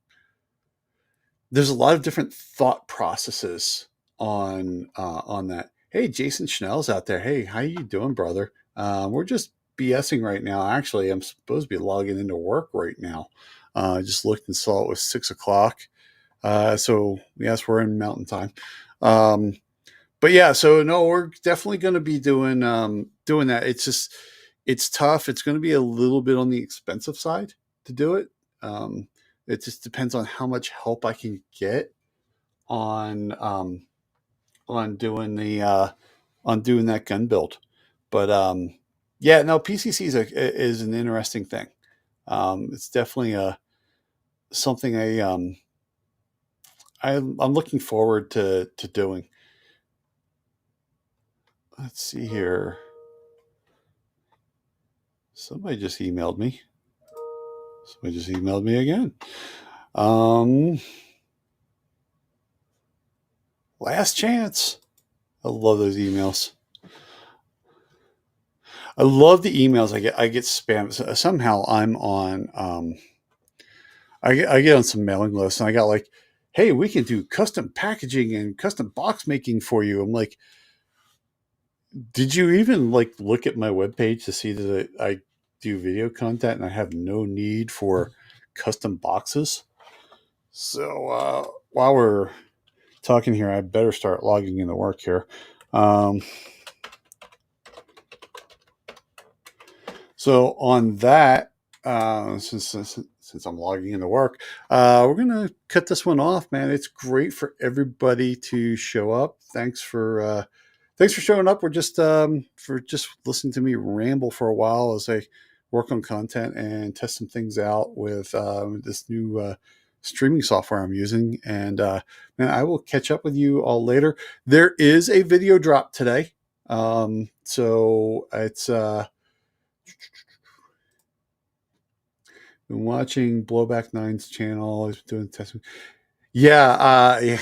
different thought processes on that. Hey, Jason Schnell's out there. Hey, how you doing, brother? We're just BSing right now. Actually, I'm supposed to be logging into work right now. I just looked and saw it was 6:00. So yes, we're in Mountain Time. But yeah, so no, we're definitely going to be doing that. It's tough. It's going to be a little bit on the expensive side to do it. It just depends on how much help I can get on doing that gun build. But yeah, no, PCC is an interesting thing. It's definitely something I'm looking forward to doing. Let's see here. Somebody just emailed me. Again. Last chance. I love those emails. I love the emails I get spam. Somehow I'm on I get on some mailing lists and I got like, hey, we can do custom packaging and custom box making for you. I'm like, did you even like look at my webpage to see that I do video content and I have no need for custom boxes? So while we're talking here, I better start logging into work here. So on that, since I'm logging into work, we're gonna cut this one off, man. It's great for everybody to show up. Thanks for showing up. We're just for just listening to me ramble for a while as I work on content and test some things out with this new streaming software I'm using. And man, I will catch up with you all later. There is a video drop today. So it's been watching Blowback Nine's channel. He's doing testing. Yeah, I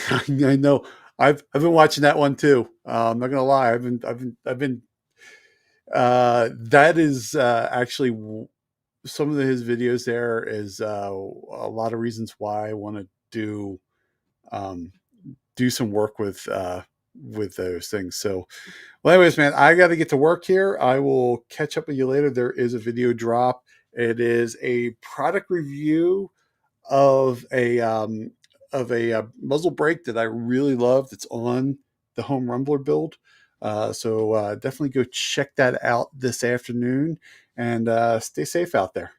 know. I've been watching that one too. I'm not gonna lie. I've been. That is actually some of his videos. There is a lot of reasons why I want to do some work with those things. So, well, anyways, man, I got to get to work here. I will catch up with you later. There is a video drop. It is a product review of a muzzle brake that I really loved. It's on the home rumbler build. So definitely go check that out this afternoon, and stay safe out there.